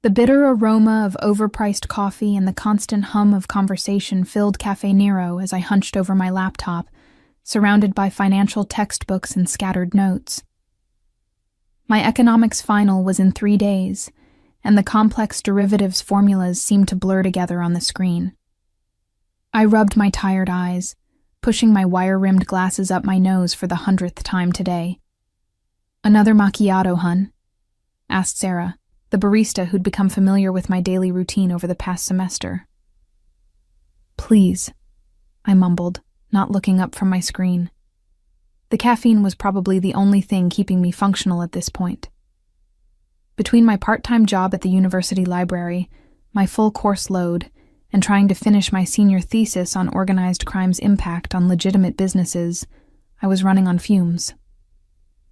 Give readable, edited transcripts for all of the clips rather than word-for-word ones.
The bitter aroma of overpriced coffee and the constant hum of conversation filled Cafe Nero as I hunched over my laptop, surrounded by financial textbooks and scattered notes. My economics final was in 3 days, and the complex derivatives formulas seemed to blur together on the screen. I rubbed my tired eyes, pushing my wire-rimmed glasses up my nose for the 100th time today. "Another macchiato, hun?" asked Sarah, the barista who'd become familiar with my daily routine over the past semester. "Please," I mumbled, not looking up from my screen. The caffeine was probably the only thing keeping me functional at this point. Between my part-time job at the university library, my full course load, and trying to finish my senior thesis on organized crime's impact on legitimate businesses, I was running on fumes.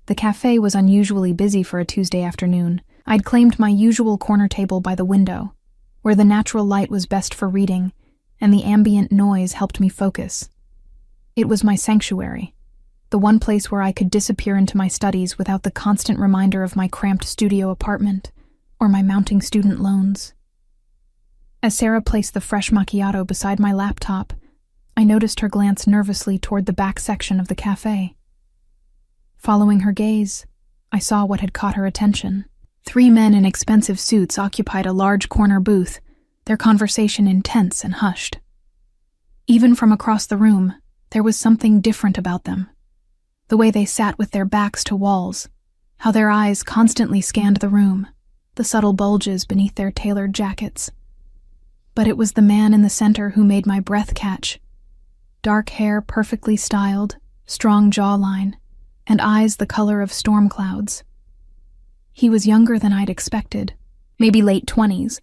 The cafe was unusually busy for a Tuesday afternoon. I'd claimed my usual corner table by the window, where the natural light was best for reading, and the ambient noise helped me focus. It was my sanctuary, the one place where I could disappear into my studies without the constant reminder of my cramped studio apartment or my mounting student loans. As Sarah placed the fresh macchiato beside my laptop, I noticed her glance nervously toward the back section of the cafe. Following her gaze, I saw what had caught her attention. 3 men in expensive suits occupied a large corner booth, their conversation intense and hushed. Even from across the room, there was something different about them. The way they sat with their backs to walls, how their eyes constantly scanned the room, the subtle bulges beneath their tailored jackets. But it was the man in the center who made my breath catch. Dark hair perfectly styled, strong jawline, and eyes the color of storm clouds. He was younger than I'd expected, maybe late 20s,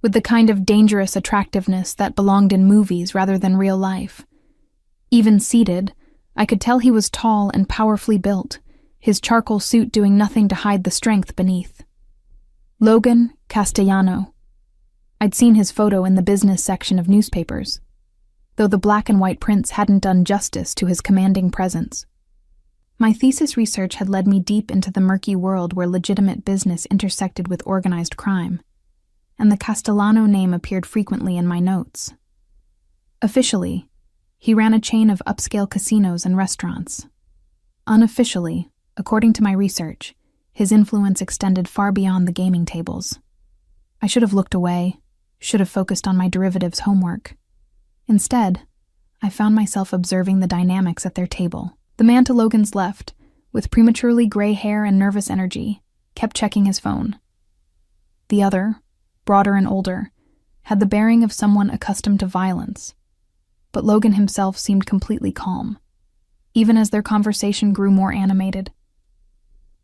with the kind of dangerous attractiveness that belonged in movies rather than real life. Even seated, I could tell he was tall and powerfully built, his charcoal suit doing nothing to hide the strength beneath. Logan Castellano. I'd seen his photo in the business section of newspapers, though the black and white prints hadn't done justice to his commanding presence. My thesis research had led me deep into the murky world where legitimate business intersected with organized crime, and the Castellano name appeared frequently in my notes. Officially, he ran a chain of upscale casinos and restaurants. Unofficially, according to my research, his influence extended far beyond the gaming tables. I should have looked away, should have focused on my derivatives homework. Instead, I found myself observing the dynamics at their table. The man to Logan's left, with prematurely gray hair and nervous energy, kept checking his phone. The other, broader and older, had the bearing of someone accustomed to violence, but Logan himself seemed completely calm, even as their conversation grew more animated.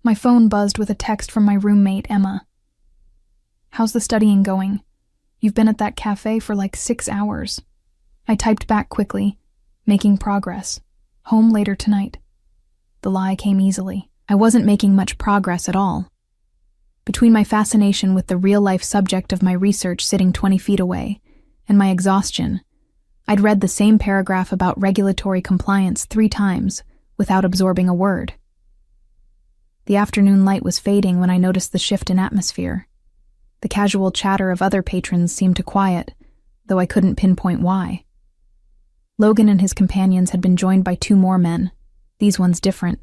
My phone buzzed with a text from my roommate, Emma. "How's the studying going? You've been at that cafe for like 6 hours. I typed back quickly, making progress. Home later tonight. The lie came easily. I wasn't making much progress at all. Between my fascination with the real-life subject of my research sitting 20 feet away and my exhaustion, I'd read the same paragraph about regulatory compliance 3 times without absorbing a word. The afternoon light was fading when I noticed the shift in atmosphere. The casual chatter of other patrons seemed to quiet, though I couldn't pinpoint why. Logan and his companions had been joined by 2 more men, these ones different.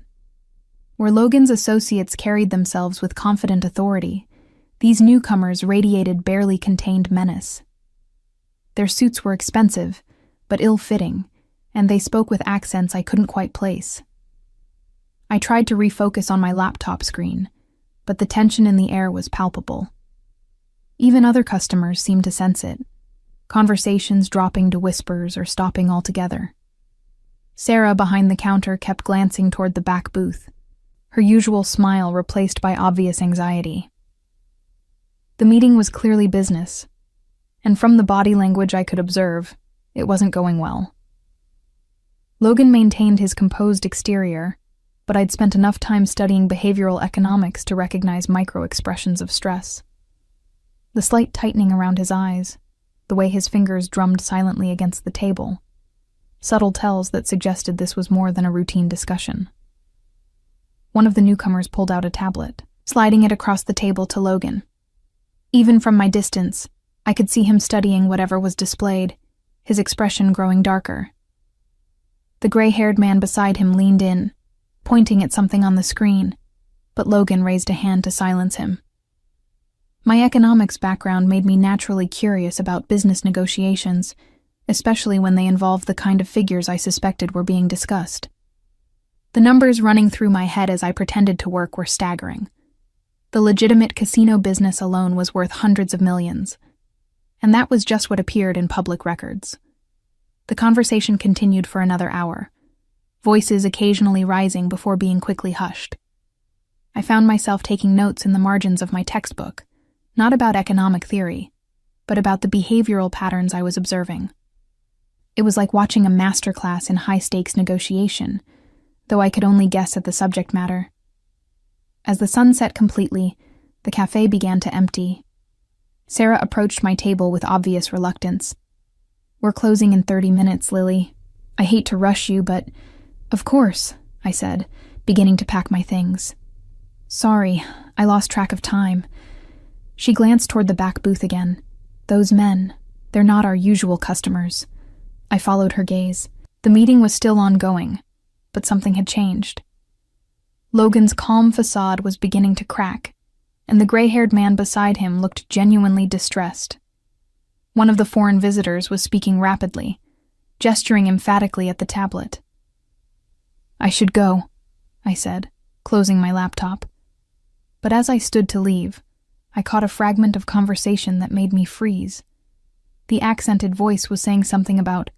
Where Logan's associates carried themselves with confident authority, these newcomers radiated barely contained menace. Their suits were expensive, but ill-fitting, and they spoke with accents I couldn't quite place. I tried to refocus on my laptop screen, but the tension in the air was palpable. Even other customers seemed to sense it, conversations dropping to whispers or stopping altogether. Sarah behind the counter kept glancing toward the back booth, her usual smile replaced by obvious anxiety. The meeting was clearly business, and from the body language I could observe, it wasn't going well. Logan maintained his composed exterior, but I'd spent enough time studying behavioral economics to recognize micro-expressions of stress. The slight tightening around his eyes, the way his fingers drummed silently against the table, subtle tells that suggested this was more than a routine discussion. One of the newcomers pulled out a tablet, sliding it across the table to Logan. Even from my distance, I could see him studying whatever was displayed, his expression growing darker. The gray-haired man beside him leaned in, pointing at something on the screen, but Logan raised a hand to silence him. My economics background made me naturally curious about business negotiations, especially when they involved the kind of figures I suspected were being discussed. The numbers running through my head as I pretended to work were staggering. The legitimate casino business alone was worth hundreds of millions, and that was just what appeared in public records. The conversation continued for another hour, voices occasionally rising before being quickly hushed. I found myself taking notes in the margins of my textbook, not about economic theory, but about the behavioral patterns I was observing. It was like watching a masterclass in high-stakes negotiation, though I could only guess at the subject matter. As the sun set completely, the cafe began to empty. Sarah approached my table with obvious reluctance. "We're closing in 30 minutes, Lily. I hate to rush you, but..." "Of course," I said, beginning to pack my things. "Sorry, I lost track of time." She glanced toward the back booth again. "Those men, they're not our usual customers." I followed her gaze. The meeting was still ongoing, but something had changed. Logan's calm facade was beginning to crack, and the gray-haired man beside him looked genuinely distressed. One of the foreign visitors was speaking rapidly, gesturing emphatically at the tablet. "I should go," I said, closing my laptop. But as I stood to leave, I caught a fragment of conversation that made me freeze. The accented voice was saying something about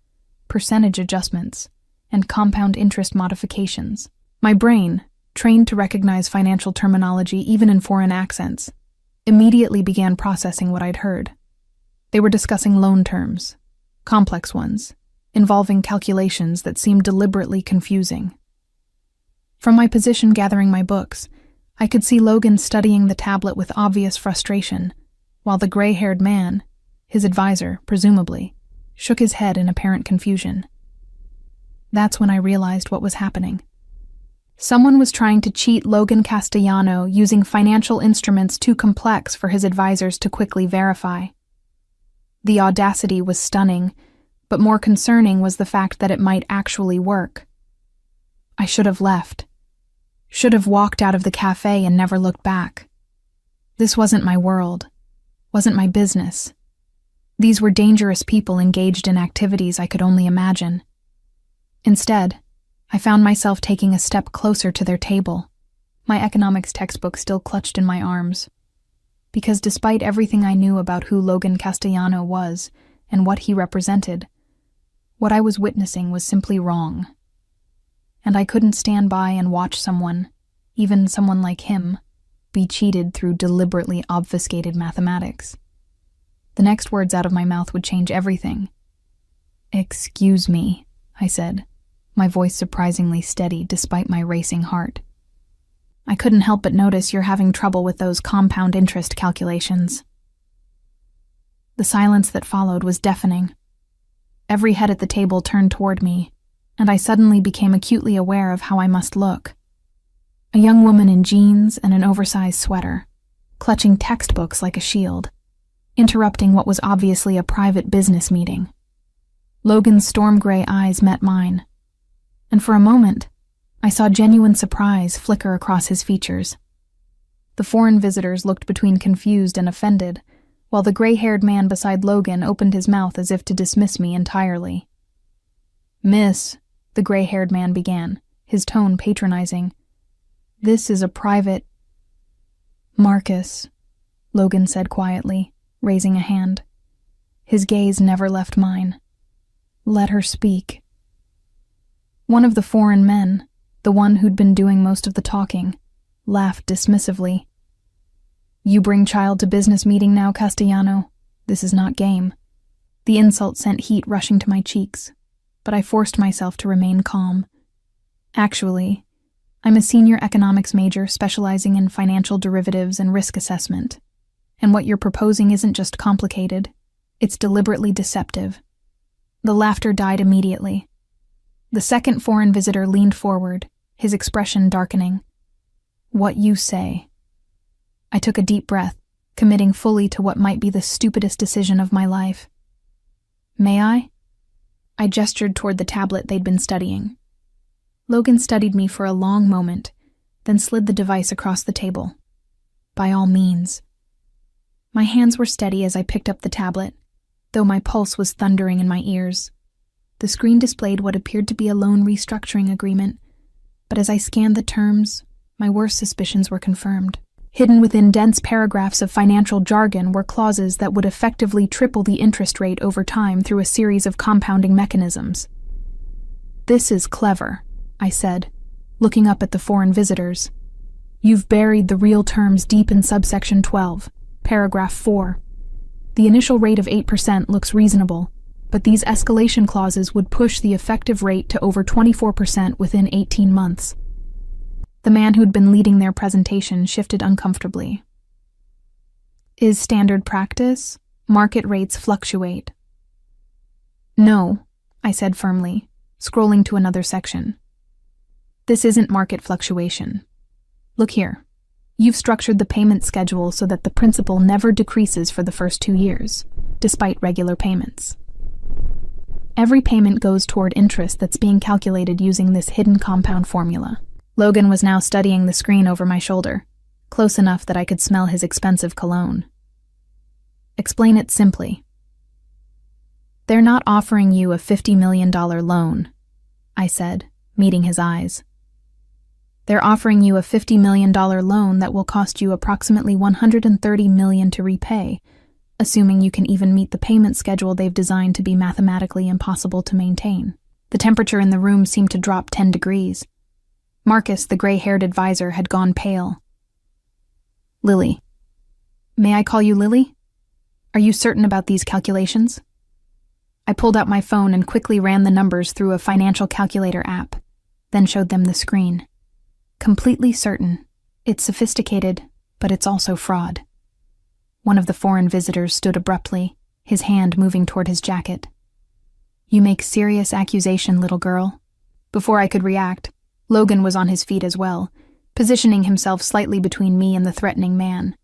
percentage adjustments and compound interest modifications. My brain, trained to recognize financial terminology even in foreign accents, immediately began processing what I'd heard. They were discussing loan terms, complex ones, involving calculations that seemed deliberately confusing. From my position gathering my books, I could see Logan studying the tablet with obvious frustration, while the gray-haired man, his advisor, presumably, shook his head in apparent confusion. That's when I realized what was happening. Someone was trying to cheat Logan Castellano using financial instruments too complex for his advisors to quickly verify. The audacity was stunning, but more concerning was the fact that it might actually work. I should have left. Should have walked out of the cafe and never looked back. This wasn't my world, wasn't my business. These were dangerous people engaged in activities I could only imagine. Instead, I found myself taking a step closer to their table, my economics textbook still clutched in my arms. Because despite everything I knew about who Logan Castellano was and what he represented, what I was witnessing was simply wrong. And I couldn't stand by and watch someone, even someone like him, be cheated through deliberately obfuscated mathematics. The next words out of my mouth would change everything. "Excuse me," I said, my voice surprisingly steady despite my racing heart. "I couldn't help but notice you're having trouble with those compound interest calculations." The silence that followed was deafening. Every head at the table turned toward me, and I suddenly became acutely aware of how I must look. A young woman in jeans and an oversized sweater, clutching textbooks like a shield, interrupting what was obviously a private business meeting. Logan's storm-gray eyes met mine, and for a moment, I saw genuine surprise flicker across his features. The foreign visitors looked between confused and offended, while the gray-haired man beside Logan opened his mouth as if to dismiss me entirely. "Miss," the gray-haired man began, his tone patronizing, "this is a private—" "Marcus," Logan said quietly, raising a hand. His gaze never left mine. "Let her speak." One of the foreign men, the one who'd been doing most of the talking, laughed dismissively. "You bring child to business meeting now, Castellano? This is not game." The insult sent heat rushing to my cheeks, but I forced myself to remain calm. "Actually, I'm a senior economics major specializing in financial derivatives and risk assessment, and what you're proposing isn't just complicated, it's deliberately deceptive." The laughter died immediately. The second foreign visitor leaned forward, his expression darkening. "What you say." I took a deep breath, committing fully to what might be the stupidest decision of my life. May I? I gestured toward the tablet they'd been studying. Logan studied me for a long moment, then slid the device across the table. By all means. My hands were steady as I picked up the tablet, though my pulse was thundering in my ears. The screen displayed what appeared to be a loan restructuring agreement, but as I scanned the terms, my worst suspicions were confirmed. Hidden within dense paragraphs of financial jargon were clauses that would effectively triple the interest rate over time through a series of compounding mechanisms. "This is clever," I said, looking up at the foreign visitors. "You've buried the real terms deep in subsection 12, paragraph 4. The initial rate of 8% looks reasonable, but these escalation clauses would push the effective rate to over 24% within 18 months. The man who'd been leading their presentation shifted uncomfortably. "Is standard practice? Market rates fluctuate." "No," I said firmly, scrolling to another section. "This isn't market fluctuation. Look here. You've structured the payment schedule so that the principal never decreases for the first 2 years, despite regular payments. Every payment goes toward interest that's being calculated using this hidden compound formula." Logan was now studying the screen over my shoulder, close enough that I could smell his expensive cologne. "Explain it simply." "They're not offering you a $50 million loan," I said, meeting his eyes. "They're offering you a $50 million loan that will cost you approximately $130 million to repay, assuming you can even meet the payment schedule they've designed to be mathematically impossible to maintain." The temperature in the room seemed to drop 10 degrees. Marcus, the gray-haired advisor, had gone pale. "Lily. May I call you Lily? Are you certain about these calculations?" I pulled out my phone and quickly ran the numbers through a financial calculator app, then showed them the screen. "Completely certain. It's sophisticated, but it's also fraud." One of the foreign visitors stood abruptly, his hand moving toward his jacket. "You make serious accusation, little girl." Before I could react, Logan was on his feet as well, positioning himself slightly between me and the threatening man.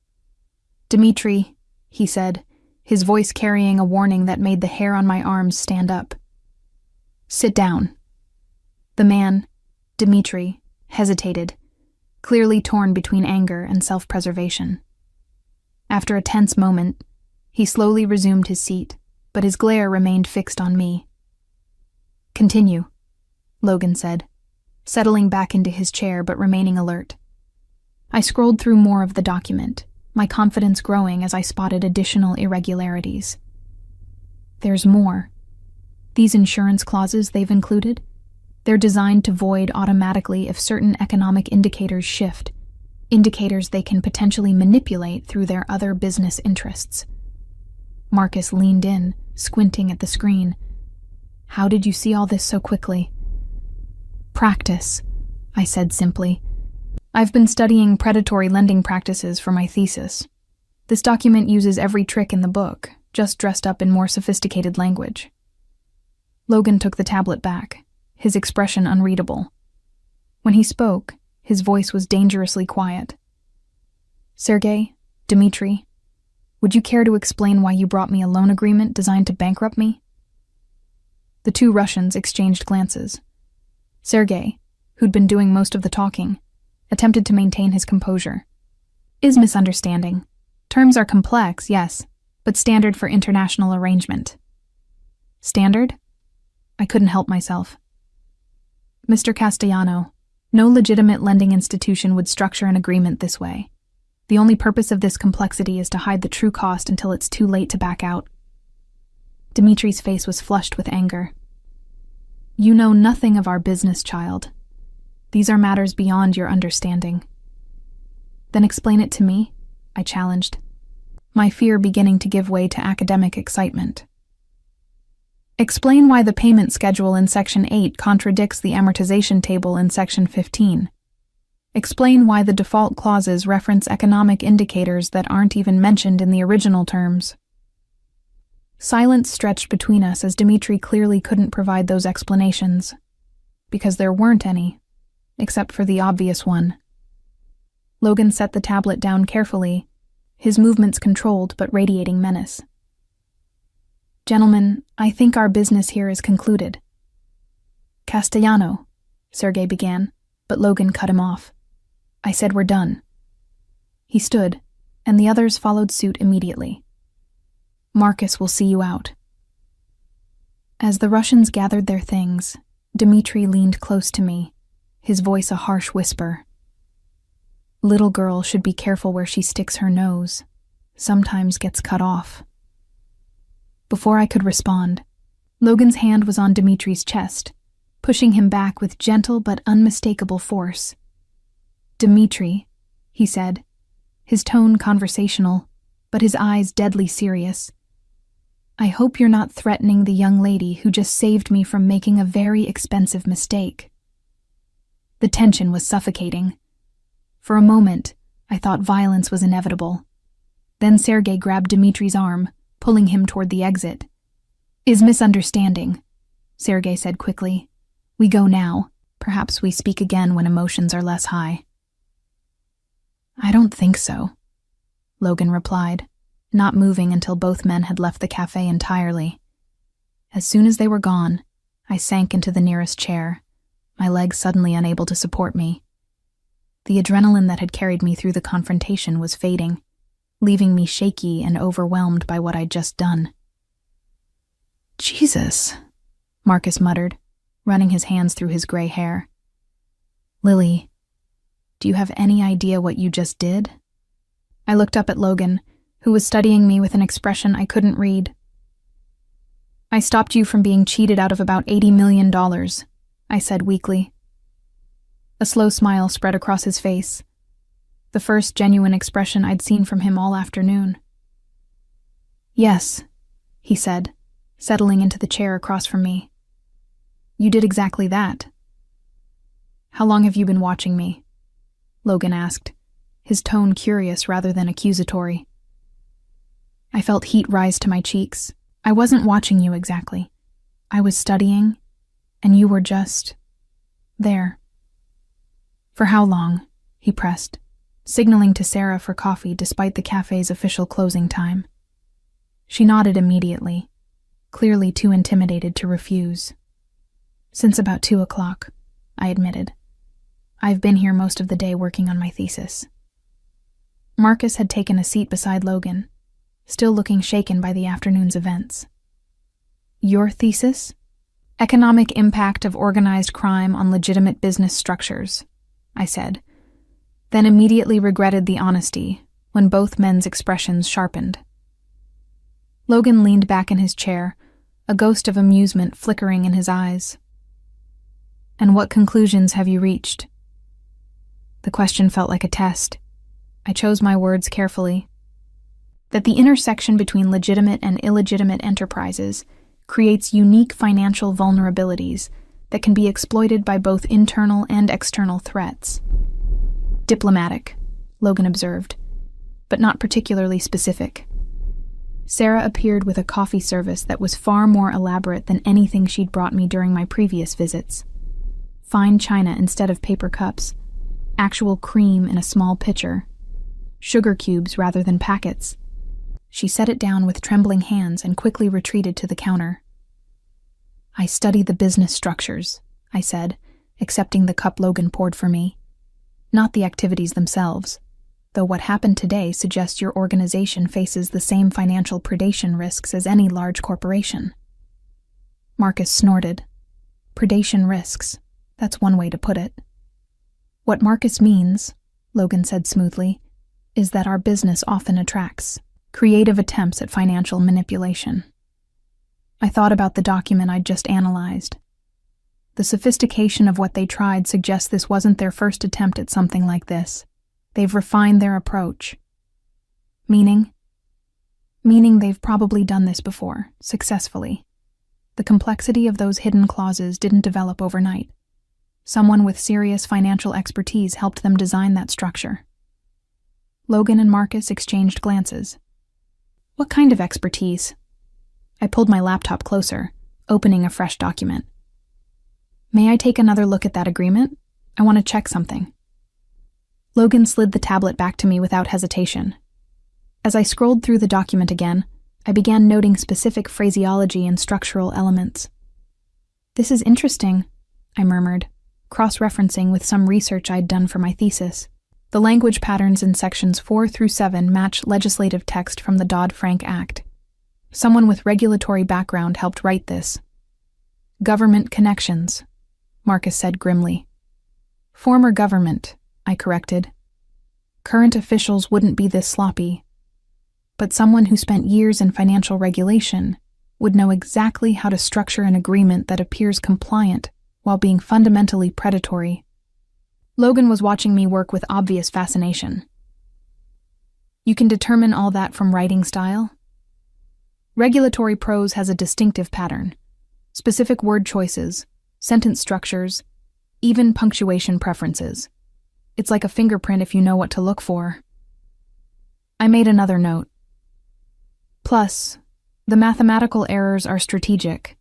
"Dmitri," he said, his voice carrying a warning that made the hair on my arms stand up. "Sit down." The man, Dmitri, hesitated, clearly torn between anger and self-preservation. After a tense moment, he slowly resumed his seat, but his glare remained fixed on me. "Continue," Logan said, settling back into his chair but remaining alert. I scrolled through more of the document, my confidence growing as I spotted additional irregularities. There's more. These insurance clauses they've included, they're designed to void automatically if certain economic indicators shift, indicators they can potentially manipulate through their other business interests. Marcus leaned in, squinting at the screen. "How did you see all this so quickly?" "Practice," I said simply. "I've been studying predatory lending practices for my thesis. This document uses every trick in the book, just dressed up in more sophisticated language." Logan took the tablet back, his expression unreadable. When he spoke, his voice was dangerously quiet. "Sergey, Dmitri, would you care to explain why you brought me a loan agreement designed to bankrupt me?" The two Russians exchanged glances. Sergey, who'd been doing most of the talking, attempted to maintain his composure. "Is misunderstanding. Terms are complex, yes, but standard for international arrangement." "Standard?" I couldn't help myself. "Mr. Castellano, no legitimate lending institution would structure an agreement this way. The only purpose of this complexity is to hide the true cost until it's too late to back out." Dimitri's face was flushed with anger. "You know nothing of our business, child. These are matters beyond your understanding." "Then explain it to me," I challenged, my fear beginning to give way to academic excitement. "Explain why the payment schedule in Section 8 contradicts the amortization table in Section 15. Explain why the default clauses reference economic indicators that aren't even mentioned in the original terms." Silence stretched between us as Dmitri clearly couldn't provide those explanations, because there weren't any, except for the obvious one. Logan set the tablet down carefully, his movements controlled but radiating menace. "Gentlemen, I think our business here is concluded." "Castellano," Sergei began, but Logan cut him off. "I said we're done." He stood, and the others followed suit immediately. "Marcus will see you out." As the Russians gathered their things, Dmitri leaned close to me, his voice a harsh whisper. "Little girl should be careful where she sticks her nose. Sometimes gets cut off." Before I could respond, Logan's hand was on Dmitri's chest, pushing him back with gentle but unmistakable force. "Dmitri," he said, his tone conversational, but his eyes deadly serious. "I hope you're not threatening the young lady who just saved me from making a very expensive mistake." The tension was suffocating. For a moment, I thought violence was inevitable. Then Sergei grabbed Dmitri's arm, pulling him toward the exit. "Is misunderstanding," Sergei said quickly. "We go now. Perhaps we speak again when emotions are less high." "I don't think so," Logan replied, not moving until both men had left the cafe entirely. As soon as they were gone, I sank into the nearest chair, my legs suddenly unable to support me. The adrenaline that had carried me through the confrontation was fading, leaving me shaky and overwhelmed by what I'd just done. "Jesus," Marcus muttered, running his hands through his gray hair. "Lily, do you have any idea what you just did?" I looked up at Logan, who was studying me with an expression I couldn't read. "I stopped you from being cheated out of about $80 million, I said weakly. A slow smile spread across his face, the first genuine expression I'd seen from him all afternoon. "Yes," he said, settling into the chair across from me. "You did exactly that." "How long have you been watching me?" Logan asked, his tone curious rather than accusatory. I felt heat rise to my cheeks. "I wasn't watching you exactly. I was studying, and you were just there." "For how long?" he pressed, signaling to Sarah for coffee despite the cafe's official closing time. She nodded immediately, clearly too intimidated to refuse. "Since about 2 o'clock, I admitted. I've been here most of the day working on my thesis." Marcus had taken a seat beside Logan, still looking shaken by the afternoon's events. "Your thesis?" "Economic impact of organized crime on legitimate business structures," I said, then immediately regretted the honesty when both men's expressions sharpened. Logan leaned back in his chair, a ghost of amusement flickering in his eyes. "And what conclusions have you reached?" The question felt like a test. I chose my words carefully. That the intersection between legitimate and illegitimate enterprises creates unique financial vulnerabilities that can be exploited by both internal and external threats. "Diplomatic," Logan observed, but not particularly specific. Sarah appeared with a coffee service that was far more elaborate than anything she'd brought me during my previous visits. Fine china instead of paper cups, actual cream in a small pitcher, sugar cubes rather than packets. She set it down with trembling hands and quickly retreated to the counter. "I study the business structures," I said, accepting the cup Logan poured for me. "Not the activities themselves, though what happened today suggests your organization faces the same financial predation risks as any large corporation." Marcus snorted. "Predation risks, that's one way to put it." "What Marcus means," Logan said smoothly, "is that our business often attracts creative attempts at financial manipulation." I thought about the document I'd just analyzed. The sophistication of what they tried suggests this wasn't their first attempt at something like this. They've refined their approach. Meaning? Meaning they've probably done this before, successfully. The complexity of those hidden clauses didn't develop overnight. Someone with serious financial expertise helped them design that structure. Logan and Marcus exchanged glances. "What kind of expertise?" I pulled my laptop closer, opening a fresh document. "May I take another look at that agreement? I want to check something." Logan slid the tablet back to me without hesitation. As I scrolled through the document again, I began noting specific phraseology and structural elements. "This is interesting," I murmured, cross-referencing with some research I'd done for my thesis. The language patterns in sections 4 through 7 match legislative text from the Dodd-Frank Act. Someone with regulatory background helped write this. "Government connections," Marcus said grimly. "Former government," I corrected. "Current officials wouldn't be this sloppy. But someone who spent years in financial regulation would know exactly how to structure an agreement that appears compliant while being fundamentally predatory." Logan was watching me work with obvious fascination. "You can determine all that from writing style?" Regulatory prose has a distinctive pattern. Specific word choices, sentence structures, even punctuation preferences. It's like a fingerprint if you know what to look for. I made another note. Plus, the mathematical errors are strategic.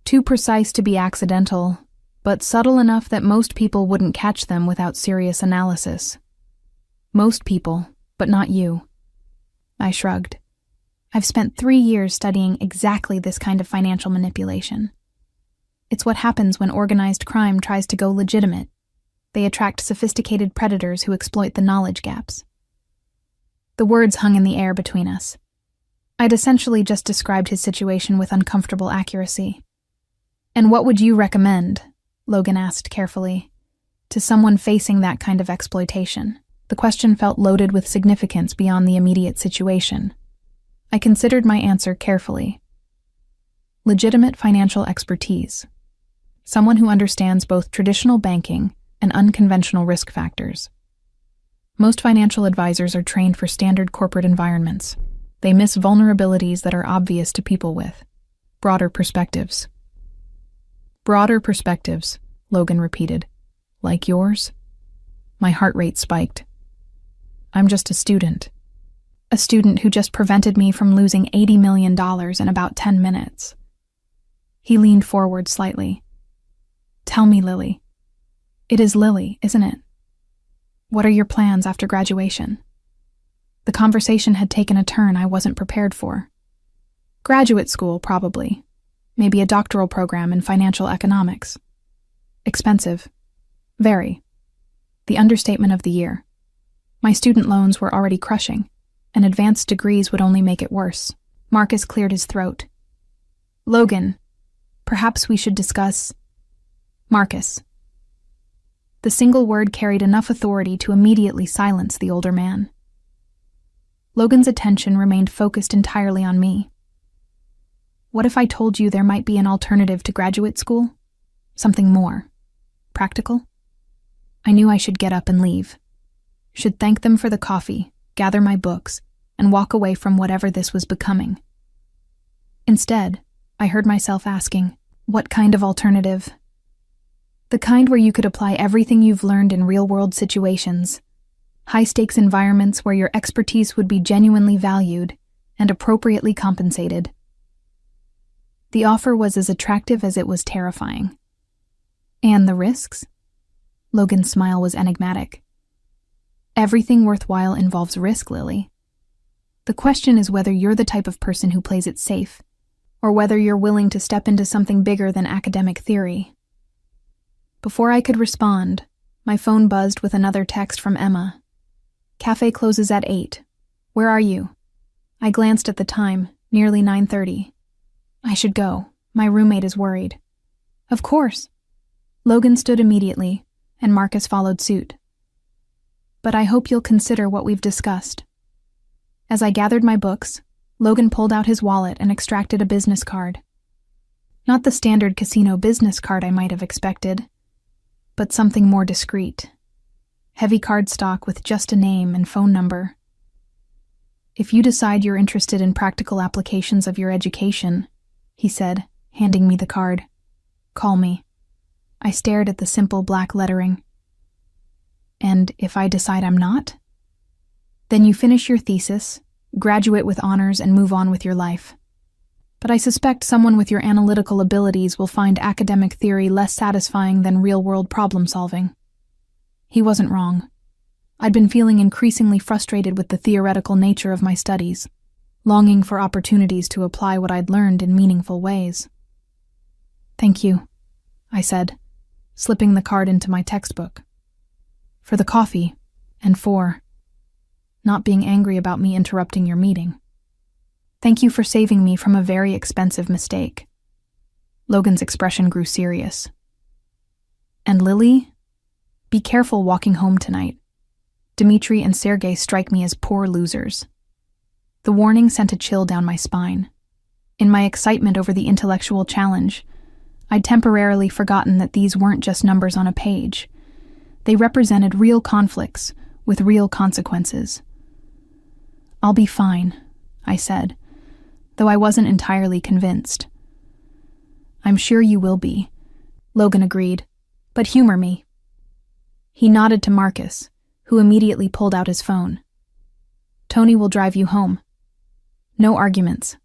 Too precise to be accidental, but subtle enough that most people wouldn't catch them without serious analysis. Most people, but not you. I shrugged. I've spent 3 years studying exactly this kind of financial manipulation. It's what happens when organized crime tries to go legitimate. They attract sophisticated predators who exploit the knowledge gaps. The words hung in the air between us. I'd essentially just described his situation with uncomfortable accuracy. "And what would you recommend?" Logan asked carefully. "To someone facing that kind of exploitation?" The question felt loaded with significance beyond the immediate situation. I considered my answer carefully. Legitimate financial expertise. Someone who understands both traditional banking and unconventional risk factors. Most financial advisors are trained for standard corporate environments. They miss vulnerabilities that are obvious to people with broader perspectives. "Broader perspectives," Logan repeated. "Like yours?" My heart rate spiked. "I'm just a student. A student who just prevented me from losing $80 million in about 10 minutes. He leaned forward slightly. "Tell me, Lily." "It is Lily, isn't it? What are your plans after graduation?" The conversation had taken a turn I wasn't prepared for. "Graduate school, probably. Maybe a doctoral program in financial economics. Expensive. Very. The understatement of the year. My student loans were already crushing, and advanced degrees would only make it worse." Marcus cleared his throat. "Logan, perhaps we should discuss—" "Marcus." The single word carried enough authority to immediately silence the older man. Logan's attention remained focused entirely on me. "What if I told you there might be an alternative to graduate school? Something more practical?" I knew I should get up and leave. Should thank them for the coffee, gather my books, and walk away from whatever this was becoming. Instead, I heard myself asking, "What kind of alternative?" "The kind where you could apply everything you've learned in real-world situations. High-stakes environments where your expertise would be genuinely valued and appropriately compensated." The offer was as attractive as it was terrifying. "And the risks?" Logan's smile was enigmatic. "Everything worthwhile involves risk, Lily. The question is whether you're the type of person who plays it safe, or whether you're willing to step into something bigger than academic theory." Before I could respond, my phone buzzed with another text from Emma. "Cafe closes at 8. Where are you?" I glanced at the time, nearly 9:30. "I should go. My roommate is worried." "Of course." Logan stood immediately, and Marcus followed suit. "But I hope you'll consider what we've discussed." As I gathered my books, Logan pulled out his wallet and extracted a business card. Not the standard casino business card I might have expected, but something more discreet. Heavy cardstock with just a name and phone number. "If you decide you're interested in practical applications of your education," he said, handing me the card, "call me." I stared at the simple black lettering. "And if I decide I'm not?" "Then you finish your thesis, graduate with honors, and move on with your life. But I suspect someone with your analytical abilities will find academic theory less satisfying than real-world problem-solving." He wasn't wrong. I'd been feeling increasingly frustrated with the theoretical nature of my studies, longing for opportunities to apply what I'd learned in meaningful ways. "Thank you," I said, slipping the card into my textbook. "For the coffee, and for not being angry about me interrupting your meeting. Thank you for saving me from a very expensive mistake." Logan's expression grew serious. "And Lily, be careful walking home tonight. Dmitri and Sergei strike me as poor losers." The warning sent a chill down my spine. In my excitement over the intellectual challenge, I'd temporarily forgotten that these weren't just numbers on a page. They represented real conflicts with real consequences. "I'll be fine," I said, though I wasn't entirely convinced. "I'm sure you will be," Logan agreed, "but humor me." He nodded to Marcus, who immediately pulled out his phone. "Tony will drive you home. No arguments."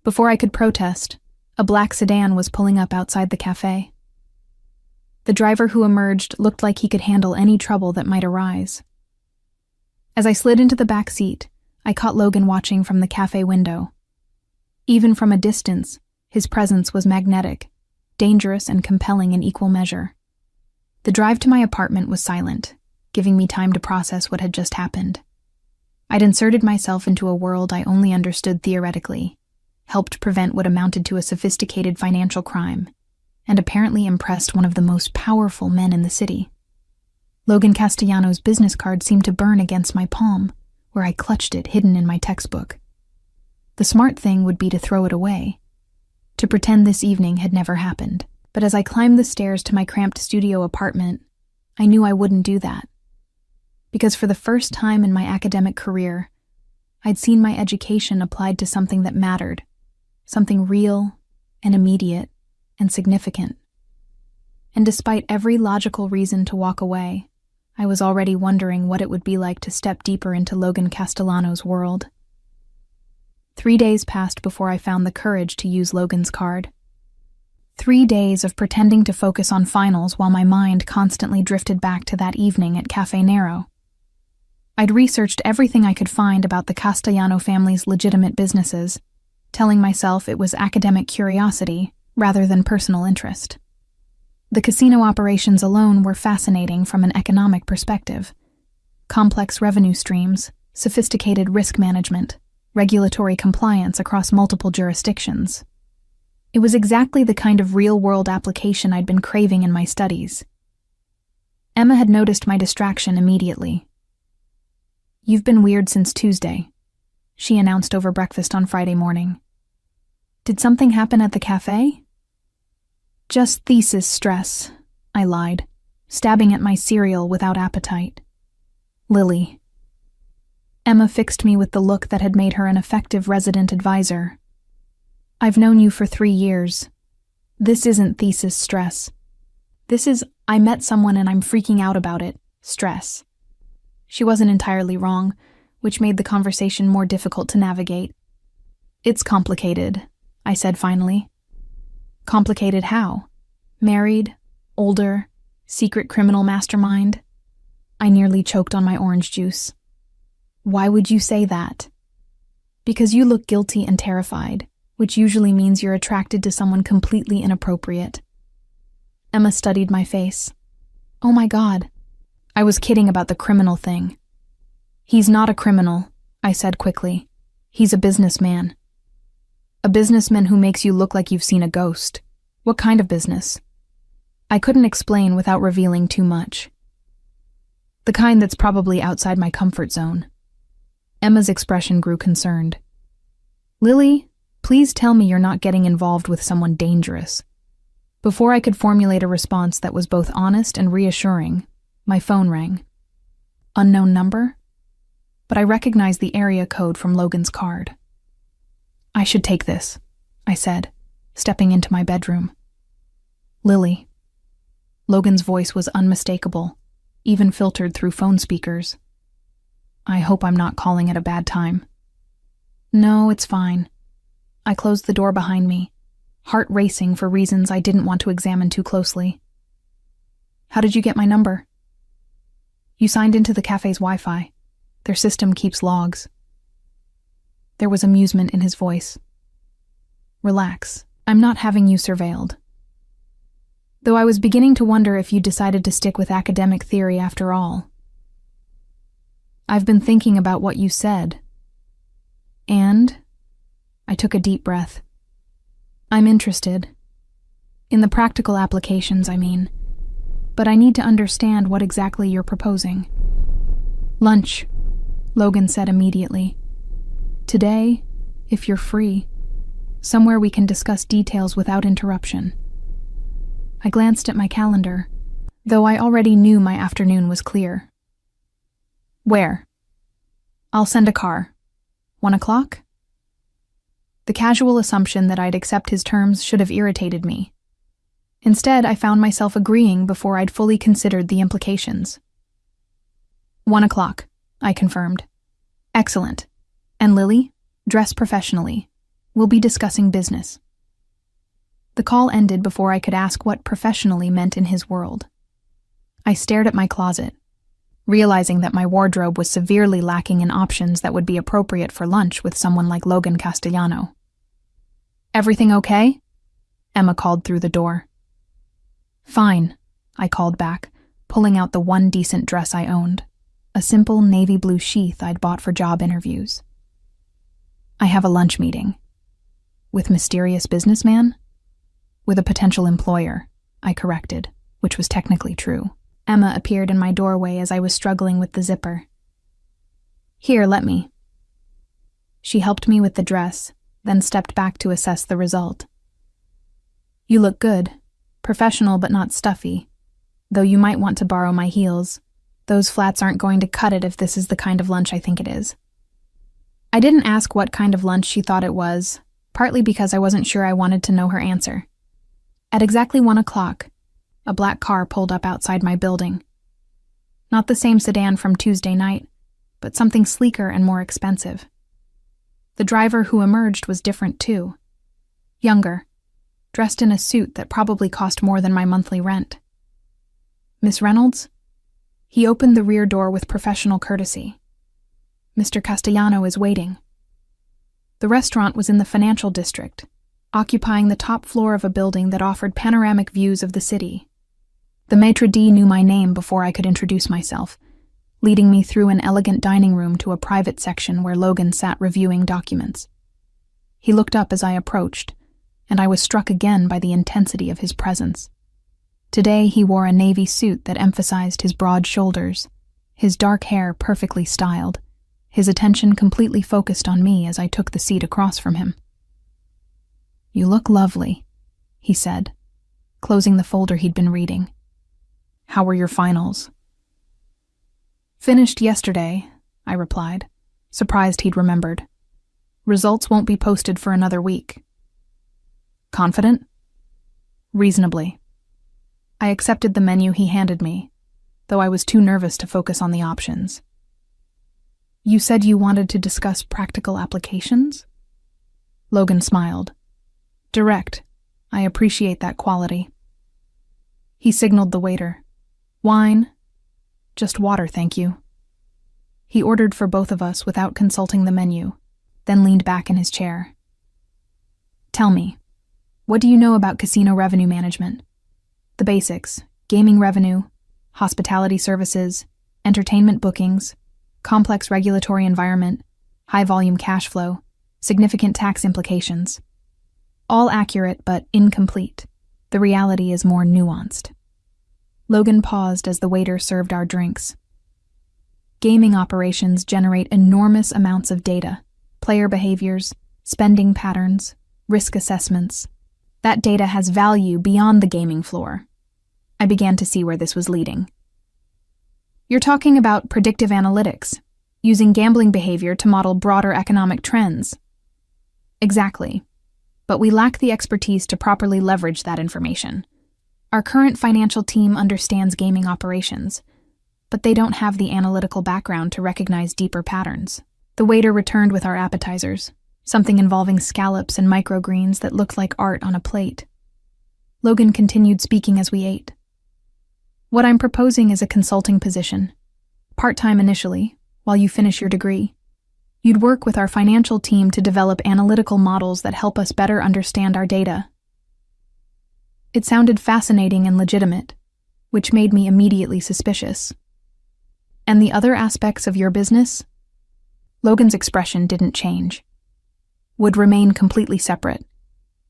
Before I could protest, a black sedan was pulling up outside the cafe. The driver who emerged looked like he could handle any trouble that might arise. As I slid into the back seat, I caught Logan watching from the cafe window. Even from a distance, his presence was magnetic, dangerous and compelling in equal measure. The drive to my apartment was silent, giving me time to process what had just happened. I'd inserted myself into a world I only understood theoretically, helped prevent what amounted to a sophisticated financial crime, and apparently impressed one of the most powerful men in the city. Logan Castellano's business card seemed to burn against my palm, where I clutched it hidden in my textbook. The smart thing would be to throw it away, to pretend this evening had never happened. But as I climbed the stairs to my cramped studio apartment, I knew I wouldn't do that. Because for the first time in my academic career, I'd seen my education applied to something that mattered, something real and immediate and significant. And despite every logical reason to walk away, I was already wondering what it would be like to step deeper into Logan Castellano's world. 3 days passed before I found the courage to use Logan's card. 3 days of pretending to focus on finals while my mind constantly drifted back to that evening at Cafe Nero. I'd researched everything I could find about the Castellano family's legitimate businesses, telling myself it was academic curiosity rather than personal interest. The casino operations alone were fascinating from an economic perspective. Complex revenue streams, sophisticated risk management, regulatory compliance across multiple jurisdictions. It was exactly the kind of real-world application I'd been craving in my studies. Emma had noticed my distraction immediately. "You've been weird since Tuesday," she announced over breakfast on Friday morning. "Did something happen at the cafe?" "Just thesis stress," I lied, stabbing at my cereal without appetite. "Lily." Emma fixed me with the look that had made her an effective resident advisor. "I've known you for 3 years. This isn't thesis stress. This is, I met someone and I'm freaking out about it, stress." She wasn't entirely wrong, which made the conversation more difficult to navigate. "It's complicated," I said finally. "Complicated how? Married? Older? Secret criminal mastermind?" I nearly choked on my orange juice. "Why would you say that?" "Because you look guilty and terrified, which usually means you're attracted to someone completely inappropriate." Emma studied my face. "Oh my God. I was kidding about the criminal thing." "He's not a criminal," I said quickly. "He's a businessman." "A businessman who makes you look like you've seen a ghost. What kind of business?" I couldn't explain without revealing too much. "The kind that's probably outside my comfort zone." Emma's expression grew concerned. "Lily, please tell me you're not getting involved with someone dangerous." Before I could formulate a response that was both honest and reassuring, my phone rang. Unknown number? But I recognized the area code from Logan's card. "I should take this," I said, stepping into my bedroom. "Lily." Logan's voice was unmistakable, even filtered through phone speakers. "I hope I'm not calling at a bad time." "No, it's fine." I closed the door behind me, heart racing for reasons I didn't want to examine too closely. "How did you get my number?" You signed into the cafe's Wi-Fi. Their system keeps logs. There was amusement in his voice. Relax. I'm not having you surveilled. Though I was beginning to wonder if you decided to stick with academic theory after all. I've been thinking about what you said. And I took a deep breath. I'm interested. In the practical applications, I mean. But I need to understand what exactly you're proposing. Lunch, Logan said immediately. Today, if you're free. Somewhere we can discuss details without interruption. I glanced at my calendar, though I already knew my afternoon was clear. Where? I'll send a car. 1 o'clock? The casual assumption that I'd accept his terms should have irritated me. Instead, I found myself agreeing before I'd fully considered the implications. 1 o'clock, I confirmed. Excellent. And Lily, dress professionally. We'll be discussing business. The call ended before I could ask what professionally meant in his world. I stared at my closet, realizing that my wardrobe was severely lacking in options that would be appropriate for lunch with someone like Logan Castellano. Everything okay? Emma called through the door. Fine, I called back, pulling out the one decent dress I owned, a simple navy blue sheath I'd bought for job interviews. I have a lunch meeting. With mysterious businessman? With a potential employer, I corrected, which was technically true. Emma appeared in my doorway as I was struggling with the zipper. Here, let me. She helped me with the dress, then stepped back to assess the result. You look good. Professional but not stuffy. Though you might want to borrow my heels. Those flats aren't going to cut it if this is the kind of lunch I think it is. I didn't ask what kind of lunch she thought it was, partly because I wasn't sure I wanted to know her answer. At exactly 1 o'clock, a black car pulled up outside my building. Not the same sedan from Tuesday night, but something sleeker and more expensive. The driver who emerged was different too. Younger, dressed in a suit that probably cost more than my monthly rent. Miss Reynolds? He opened the rear door with professional courtesy. Mr. Castellano is waiting. The restaurant was in the financial district, occupying the top floor of a building that offered panoramic views of the city. The maitre d' knew my name before I could introduce myself, leading me through an elegant dining room to a private section where Logan sat reviewing documents. He looked up as I approached, and I was struck again by the intensity of his presence. Today he wore a navy suit that emphasized his broad shoulders, his dark hair perfectly styled, his attention completely focused on me as I took the seat across from him. You look lovely, he said, closing the folder he'd been reading. How were your finals? Finished yesterday, I replied, surprised he'd remembered. Results won't be posted for another week. Confident? Reasonably. I accepted the menu he handed me, though I was too nervous to focus on the options. You said you wanted to discuss practical applications? Logan smiled. Direct. I appreciate that quality. He signaled the waiter. Wine? Just water, thank you. He ordered for both of us without consulting the menu, then leaned back in his chair. Tell me, what do you know about casino revenue management? The basics: gaming revenue, hospitality services, entertainment bookings, complex regulatory environment, high-volume cash flow, significant tax implications. All accurate but incomplete. The reality is more nuanced. Logan paused as the waiter served our drinks. Gaming operations generate enormous amounts of data, player behaviors, spending patterns, risk assessments. That data has value beyond the gaming floor. I began to see where this was leading. You're talking about predictive analytics, using gambling behavior to model broader economic trends. Exactly. But we lack the expertise to properly leverage that information. Our current financial team understands gaming operations, but they don't have the analytical background to recognize deeper patterns. The waiter returned with our appetizers, something involving scallops and microgreens that looked like art on a plate. Logan continued speaking as we ate. What I'm proposing is a consulting position. Part-time initially, while you finish your degree. You'd work with our financial team to develop analytical models that help us better understand our data. It sounded fascinating and legitimate, which made me immediately suspicious. And the other aspects of your business? Logan's expression didn't change. Would remain completely separate.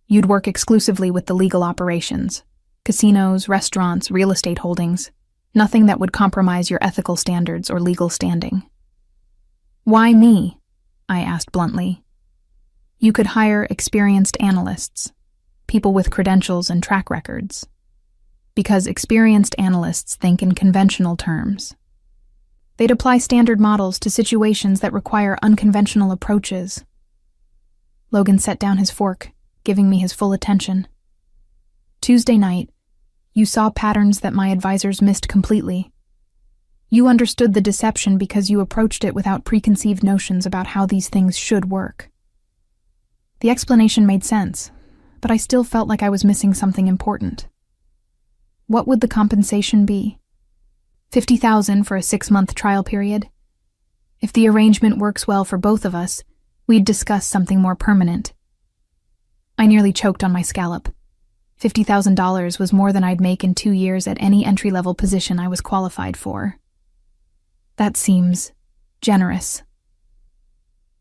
You'd work exclusively with the legal operations, casinos, restaurants, real estate holdings, nothing that would compromise your ethical standards or legal standing. Why me? I asked bluntly. You could hire experienced analysts, people with credentials and track records. Because experienced analysts think in conventional terms. They'd apply standard models to situations that require unconventional approaches. Logan set down his fork, giving me his full attention. Tuesday night, you saw patterns that my advisors missed completely. You understood the deception because you approached it without preconceived notions about how these things should work. The explanation made sense, but I still felt like I was missing something important. What would the compensation be? $50,000 for a 6-month trial period? If the arrangement works well for both of us, we'd discuss something more permanent. I nearly choked on my scallop. $50,000 was more than I'd make in 2 years at any entry-level position I was qualified for. That seems generous.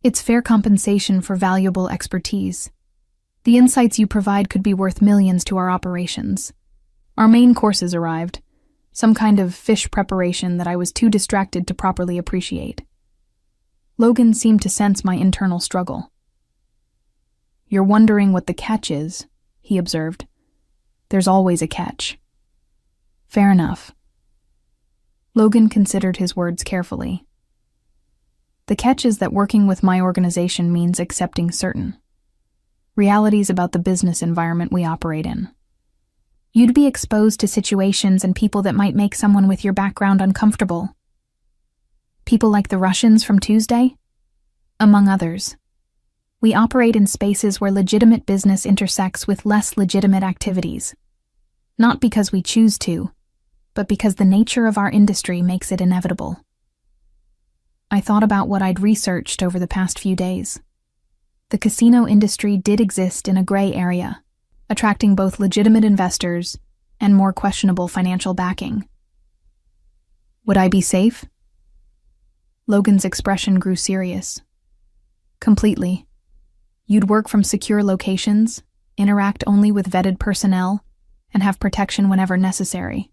It's fair compensation for valuable expertise. The insights you provide could be worth millions to our operations. Our main courses arrived, some kind of fish preparation that I was too distracted to properly appreciate. Logan seemed to sense my internal struggle. You're wondering what the catch is, he observed. There's always a catch. Fair enough. Logan considered his words carefully. The catch is that working with my organization means accepting certain realities about the business environment we operate in. You'd be exposed to situations and people that might make someone with your background uncomfortable. People like the Russians from Tuesday? Among others. We operate in spaces where legitimate business intersects with less legitimate activities. Not because we choose to, but because the nature of our industry makes it inevitable. I thought about what I'd researched over the past few days. The casino industry did exist in a gray area, attracting both legitimate investors and more questionable financial backing. Would I be safe? Logan's expression grew serious. Completely. You'd work from secure locations, interact only with vetted personnel, and have protection whenever necessary.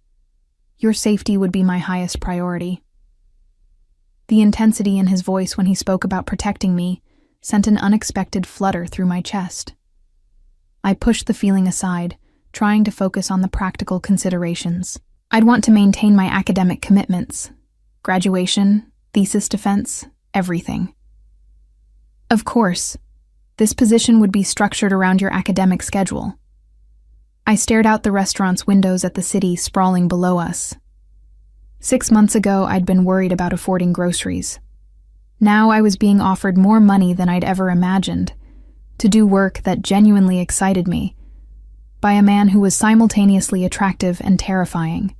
Your safety would be my highest priority. The intensity in his voice when he spoke about protecting me sent an unexpected flutter through my chest. I pushed the feeling aside, trying to focus on the practical considerations. I'd want to maintain my academic commitments. Graduation, thesis defense, everything. Of course, this position would be structured around your academic schedule. I stared out the restaurant's windows at the city sprawling below us. 6 months ago, I'd been worried about affording groceries. Now I was being offered more money than I'd ever imagined, to do work that genuinely excited me, by a man who was simultaneously attractive and terrifying.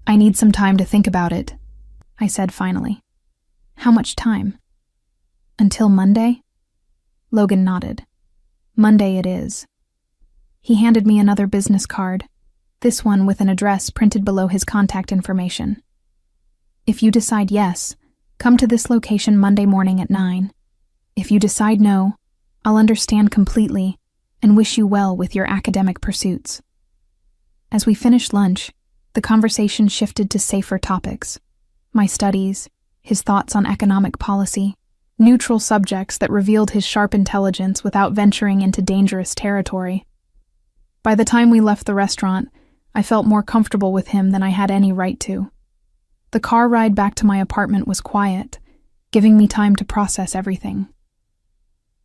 I need some time to think about it, I said finally. How much time? Until Monday? Logan nodded. Monday it is. He handed me another business card, this one with an address printed below his contact information. If you decide yes, come to this location Monday morning at 9. If you decide no, I'll understand completely and wish you well with your academic pursuits. As we finished lunch, the conversation shifted to safer topics. My studies, his thoughts on economic policy, neutral subjects that revealed his sharp intelligence without venturing into dangerous territory. By the time we left the restaurant, I felt more comfortable with him than I had any right to. The car ride back to my apartment was quiet, giving me time to process everything.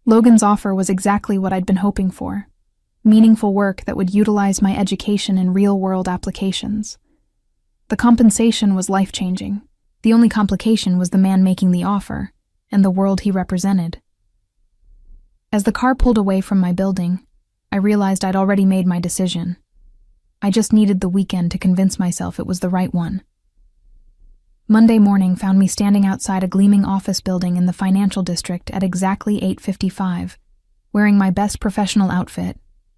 Logan's offer was exactly what I'd been hoping for. Meaningful work that would utilize my education in real-world applications. The compensation was life-changing. The only complication was the man making the offer, and the world he represented. As the car pulled away from my building, I realized I'd already made my decision. I just needed the weekend to convince myself it was the right one. Monday morning found me standing outside a gleaming office building in the financial district at exactly 8:55, wearing my best professional outfit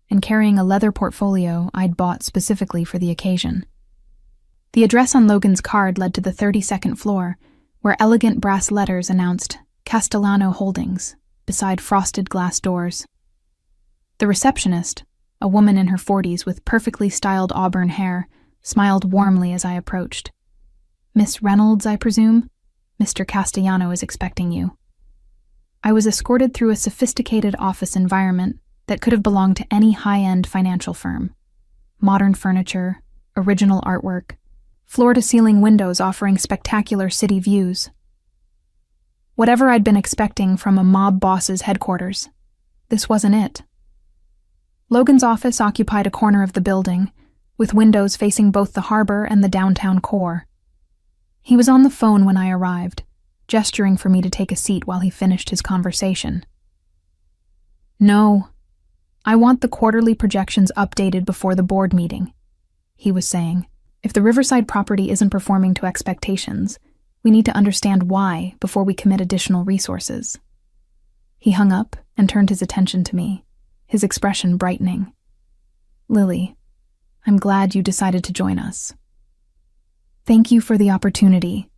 and carrying a leather portfolio I'd bought specifically for the occasion. The address on Logan's card led to the 32nd floor, where elegant brass letters announced Castellano Holdings, beside frosted glass doors. The receptionist, a woman in her 40s with perfectly styled auburn hair, smiled warmly as I approached. "Miss Reynolds, I presume? Mr. Castellano is expecting you." I was escorted through a sophisticated office environment that could have belonged to any high-end financial firm. Modern furniture, original artwork, floor-to-ceiling windows offering spectacular city views. Whatever I'd been expecting from a mob boss's headquarters, this wasn't it. Logan's office occupied a corner of the building, with windows facing both the harbor and the downtown core. He was on the phone when I arrived, gesturing for me to take a seat while he finished his conversation. "No, I want the quarterly projections updated before the board meeting," he was saying. "If the Riverside property isn't performing to expectations, we need to understand why before we commit additional resources." He hung up and turned his attention to me, his expression brightening. "Lily, I'm glad you decided to join us." "Thank you for the opportunity,"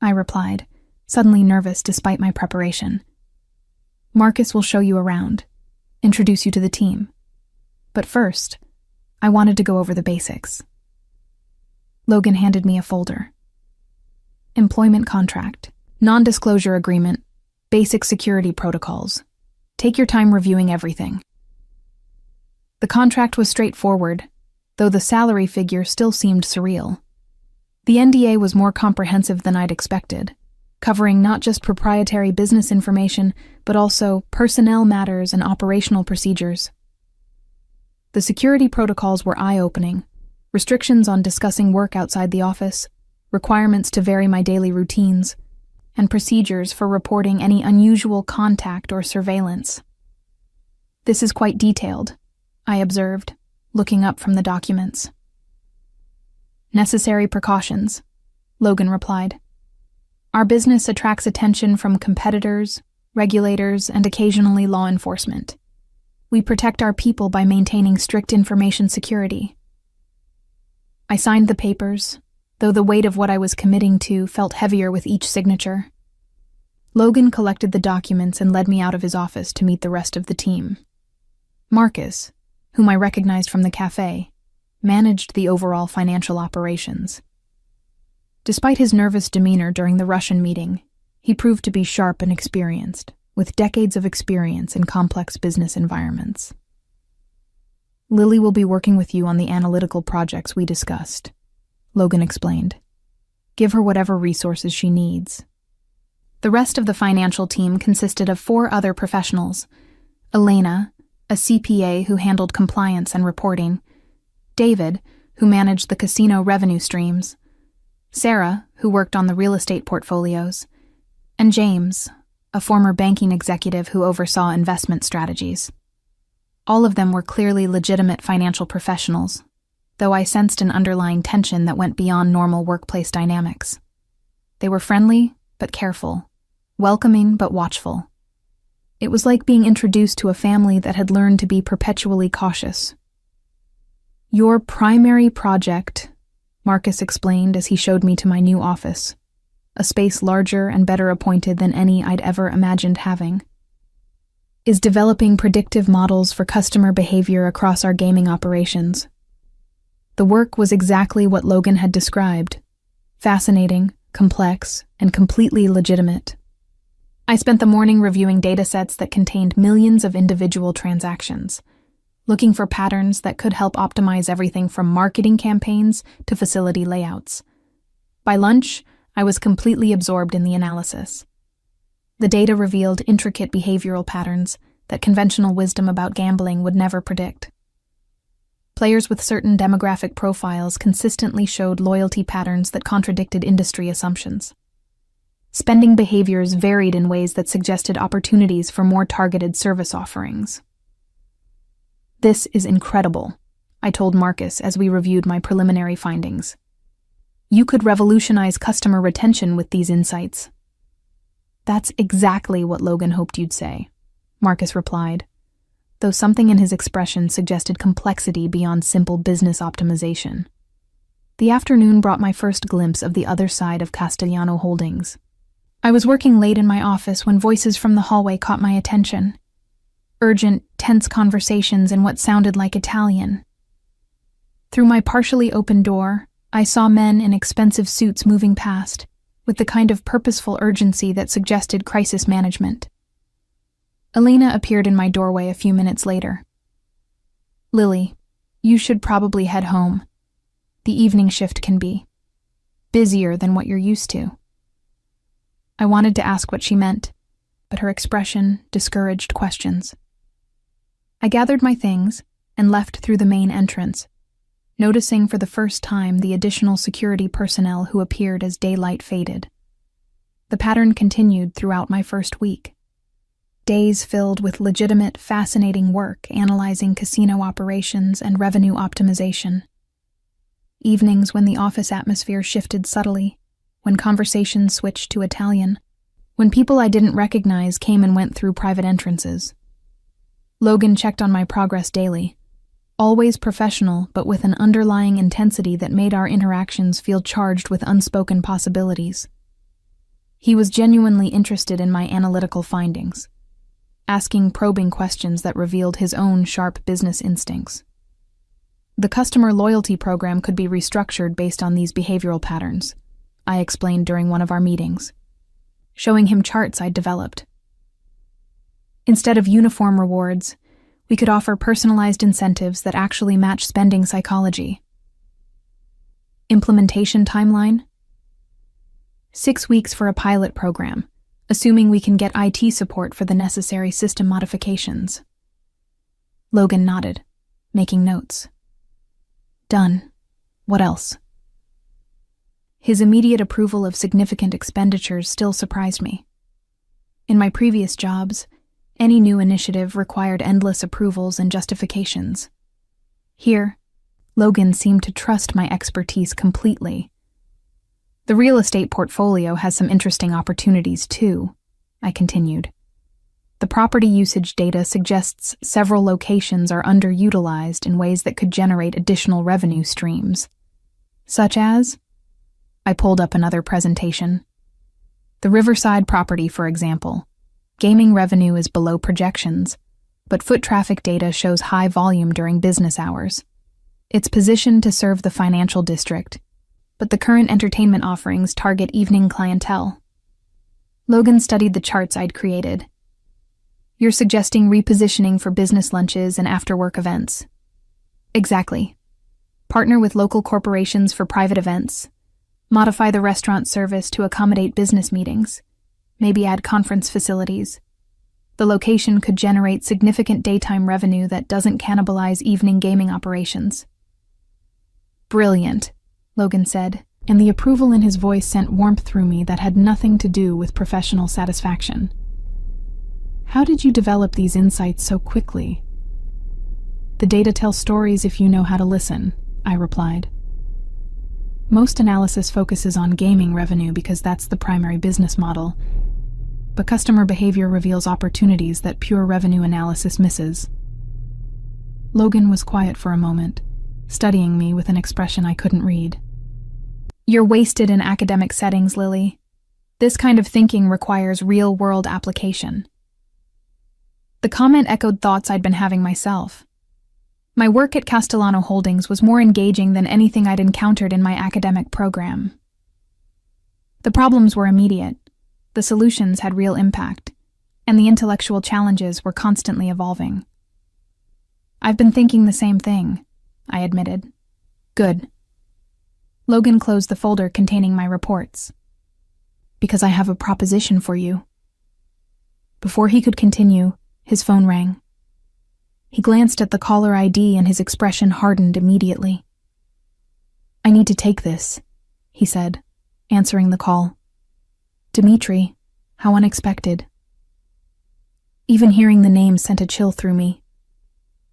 I replied, suddenly nervous despite my preparation. "Marcus will show you around, introduce you to the team. But first, I wanted to go over the basics." Logan handed me a folder. Employment contract, non-disclosure agreement, basic security protocols. Take your time reviewing everything. The contract was straightforward, though the salary figure still seemed surreal. The NDA was more comprehensive than I'd expected, covering not just proprietary business information, but also personnel matters and operational procedures. The security protocols were eye-opening: restrictions on discussing work outside the office, requirements to vary my daily routines, and procedures for reporting any unusual contact or surveillance. "This is quite detailed," I observed, looking up from the documents. "Necessary precautions," Logan replied. "Our business attracts attention from competitors, regulators, and occasionally law enforcement. We protect our people by maintaining strict information security." I signed the papers, though the weight of what I was committing to felt heavier with each signature. Logan collected the documents and led me out of his office to meet the rest of the team. Marcus, whom I recognized from the cafe, managed the overall financial operations. Despite his nervous demeanor during the Russian meeting, he proved to be sharp and experienced, with decades of experience in complex business environments. "Lily will be working with you on the analytical projects we discussed," Logan explained. "Give her whatever resources she needs." The rest of the financial team consisted of 4 other professionals: Elena, a CPA who handled compliance and reporting; David, who managed the casino revenue streams; Sarah, who worked on the real estate portfolios; and James, a former banking executive who oversaw investment strategies. All of them were clearly legitimate financial professionals, though I sensed an underlying tension that went beyond normal workplace dynamics. They were friendly but careful, welcoming but watchful. It was like being introduced to a family that had learned to be perpetually cautious. "Your primary project," Marcus explained as he showed me to my new office, a space larger and better appointed than any I'd ever imagined having, "is developing predictive models for customer behavior across our gaming operations." The work was exactly what Logan had described: fascinating, complex, and completely legitimate. I spent the morning reviewing datasets that contained millions of individual transactions, looking for patterns that could help optimize everything from marketing campaigns to facility layouts. By lunch, I was completely absorbed in the analysis. The data revealed intricate behavioral patterns that conventional wisdom about gambling would never predict. Players with certain demographic profiles consistently showed loyalty patterns that contradicted industry assumptions. Spending behaviors varied in ways that suggested opportunities for more targeted service offerings. "This is incredible," I told Marcus as we reviewed my preliminary findings. You could revolutionize customer retention with these insights. That's exactly what Logan hoped you'd say, Marcus replied, though something in his expression suggested complexity beyond simple business optimization. The afternoon brought my first glimpse of the other side of Castellano Holdings. I was working late in my office when voices from the hallway caught my attention. Urgent, tense conversations in what sounded like Italian. Through my partially open door, I saw men in expensive suits moving past, with the kind of purposeful urgency that suggested crisis management. Elena appeared in my doorway a few minutes later. "Lily, you should probably head home. The evening shift can be busier than what you're used to." I wanted to ask what she meant, but her expression discouraged questions. I gathered my things and left through the main entrance, noticing for the first time the additional security personnel who appeared as daylight faded. The pattern continued throughout my first week. Days filled with legitimate, fascinating work analyzing casino operations and revenue optimization. Evenings when the office atmosphere shifted subtly, when conversations switched to Italian, when people I didn't recognize came and went through private entrances. Logan checked on my progress daily, always professional but with an underlying intensity that made our interactions feel charged with unspoken possibilities. He was genuinely interested in my analytical findings, asking probing questions that revealed his own sharp business instincts. The customer loyalty program could be restructured based on these behavioral patterns, I explained during one of our meetings, showing him charts I'd developed. Instead of uniform rewards, we could offer personalized incentives that actually match spending psychology. Implementation timeline? 6 weeks for a pilot program, assuming we can get IT support for the necessary system modifications. Logan nodded, making notes. Done. What else? His immediate approval of significant expenditures still surprised me. In my previous jobs, any new initiative required endless approvals and justifications. Here, Logan seemed to trust my expertise completely. The real estate portfolio has some interesting opportunities too, I continued. The property usage data suggests several locations are underutilized in ways that could generate additional revenue streams. Such as? I pulled up another presentation. The Riverside property, for example. Gaming revenue is below projections, but foot traffic data shows high volume during business hours. It's positioned to serve the financial district, but the current entertainment offerings target evening clientele. Logan studied the charts I'd created. You're suggesting repositioning for business lunches and after-work events. Exactly. Partner with local corporations for private events. Modify the restaurant service to accommodate business meetings. Maybe add conference facilities. The location could generate significant daytime revenue that doesn't cannibalize evening gaming operations. Brilliant, Logan said, and the approval in his voice sent warmth through me that had nothing to do with professional satisfaction. How did you develop these insights so quickly? The data tells stories if you know how to listen, I replied. Most analysis focuses on gaming revenue because that's the primary business model, but customer behavior reveals opportunities that pure revenue analysis misses. Logan was quiet for a moment, studying me with an expression I couldn't read. You're wasted in academic settings, Lily. This kind of thinking requires real-world application. The comment echoed thoughts I'd been having myself. My work at Castellano Holdings was more engaging than anything I'd encountered in my academic program. The problems were immediate, the solutions had real impact, and the intellectual challenges were constantly evolving. I've been thinking the same thing, I admitted. Good. Logan closed the folder containing my reports. Because I have a proposition for you. Before he could continue, his phone rang. He glanced at the caller ID and his expression hardened immediately. I need to take this, he said, answering the call. Dmitri, how unexpected. Even hearing the name sent a chill through me.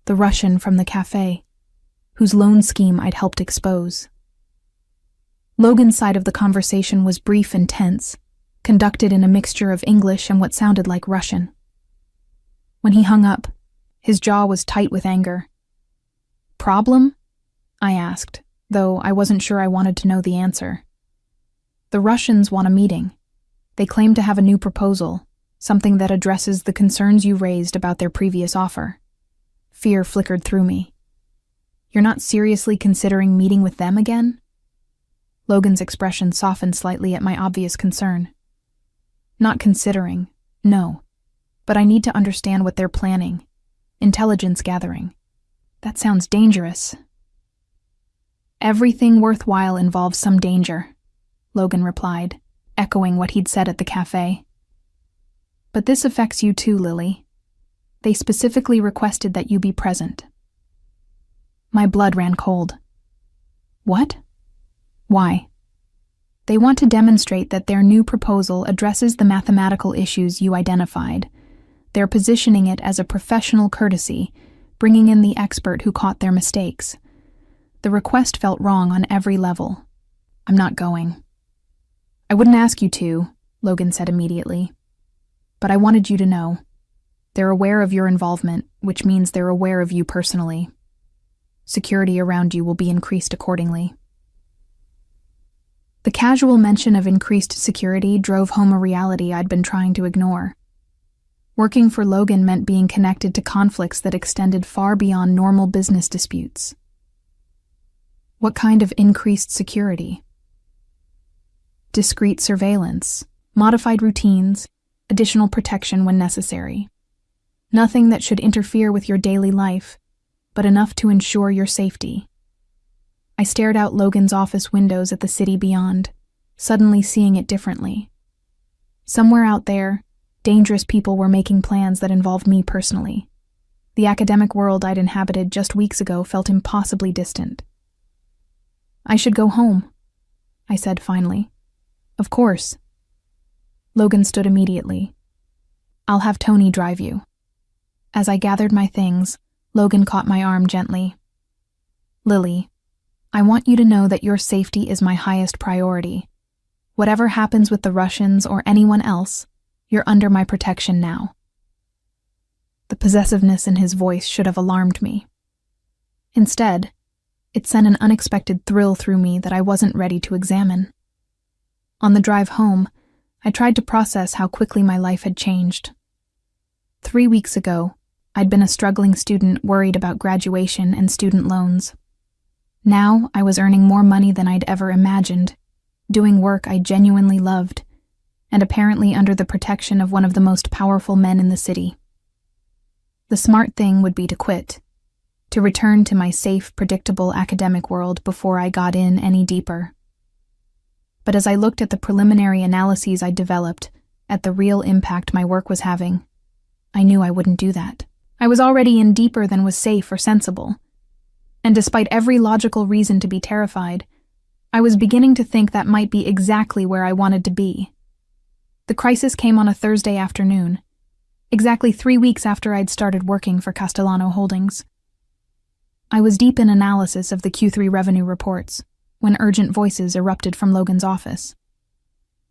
The Russian from the cafe, whose loan scheme I'd helped expose. Logan's side of the conversation was brief and tense, conducted in a mixture of English and what sounded like Russian. When he hung up, his jaw was tight with anger. "Problem?" I asked, though I wasn't sure I wanted to know the answer. "The Russians want a meeting. They claim to have a new proposal, something that addresses the concerns you raised about their previous offer." Fear flickered through me. "You're not seriously considering meeting with them again?" Logan's expression softened slightly at my obvious concern. "Not considering, no. But I need to understand what they're planning. Intelligence gathering. That sounds dangerous." "Everything worthwhile involves some danger," Logan replied, echoing what he'd said at the cafe. "But this affects you too, Lily. They specifically requested that you be present." My blood ran cold. "What? Why?" "They want to demonstrate that their new proposal addresses the mathematical issues you identified. They're positioning it as a professional courtesy, bringing in the expert who caught their mistakes. The request felt wrong on every level. I'm not going." "I wouldn't ask you to," Logan said immediately. "But I wanted you to know. They're aware of your involvement, which means they're aware of you personally. Security around you will be increased accordingly." The casual mention of increased security drove home a reality I'd been trying to ignore. Working for Logan meant being connected to conflicts that extended far beyond normal business disputes. What kind of increased security? Discreet surveillance, modified routines, additional protection when necessary. Nothing that should interfere with your daily life, but enough to ensure your safety. I stared out Logan's office windows at the city beyond, suddenly seeing it differently. Somewhere out there, dangerous people were making plans that involved me personally. The academic world I'd inhabited just weeks ago felt impossibly distant. "I should go home," I said finally. "Of course." Logan stood immediately. "I'll have Tony drive you." As I gathered my things, Logan caught my arm gently. "Lily, I want you to know that your safety is my highest priority. Whatever happens with the Russians or anyone else, you're under my protection now." The possessiveness in his voice should have alarmed me. Instead, it sent an unexpected thrill through me that I wasn't ready to examine. On the drive home, I tried to process how quickly my life had changed. 3 weeks ago, I'd been a struggling student worried about graduation and student loans. Now I was earning more money than I'd ever imagined, doing work I genuinely loved, and apparently under the protection of one of the most powerful men in the city. The smart thing would be to quit, to return to my safe, predictable academic world before I got in any deeper. But as I looked at the preliminary analyses I'd developed, at the real impact my work was having, I knew I wouldn't do that. I was already in deeper than was safe or sensible. And despite every logical reason to be terrified, I was beginning to think that might be exactly where I wanted to be. The crisis came on a Thursday afternoon, exactly 3 weeks after I'd started working for Castellano Holdings. I was deep in analysis of the Q3 revenue reports when urgent voices erupted from Logan's office.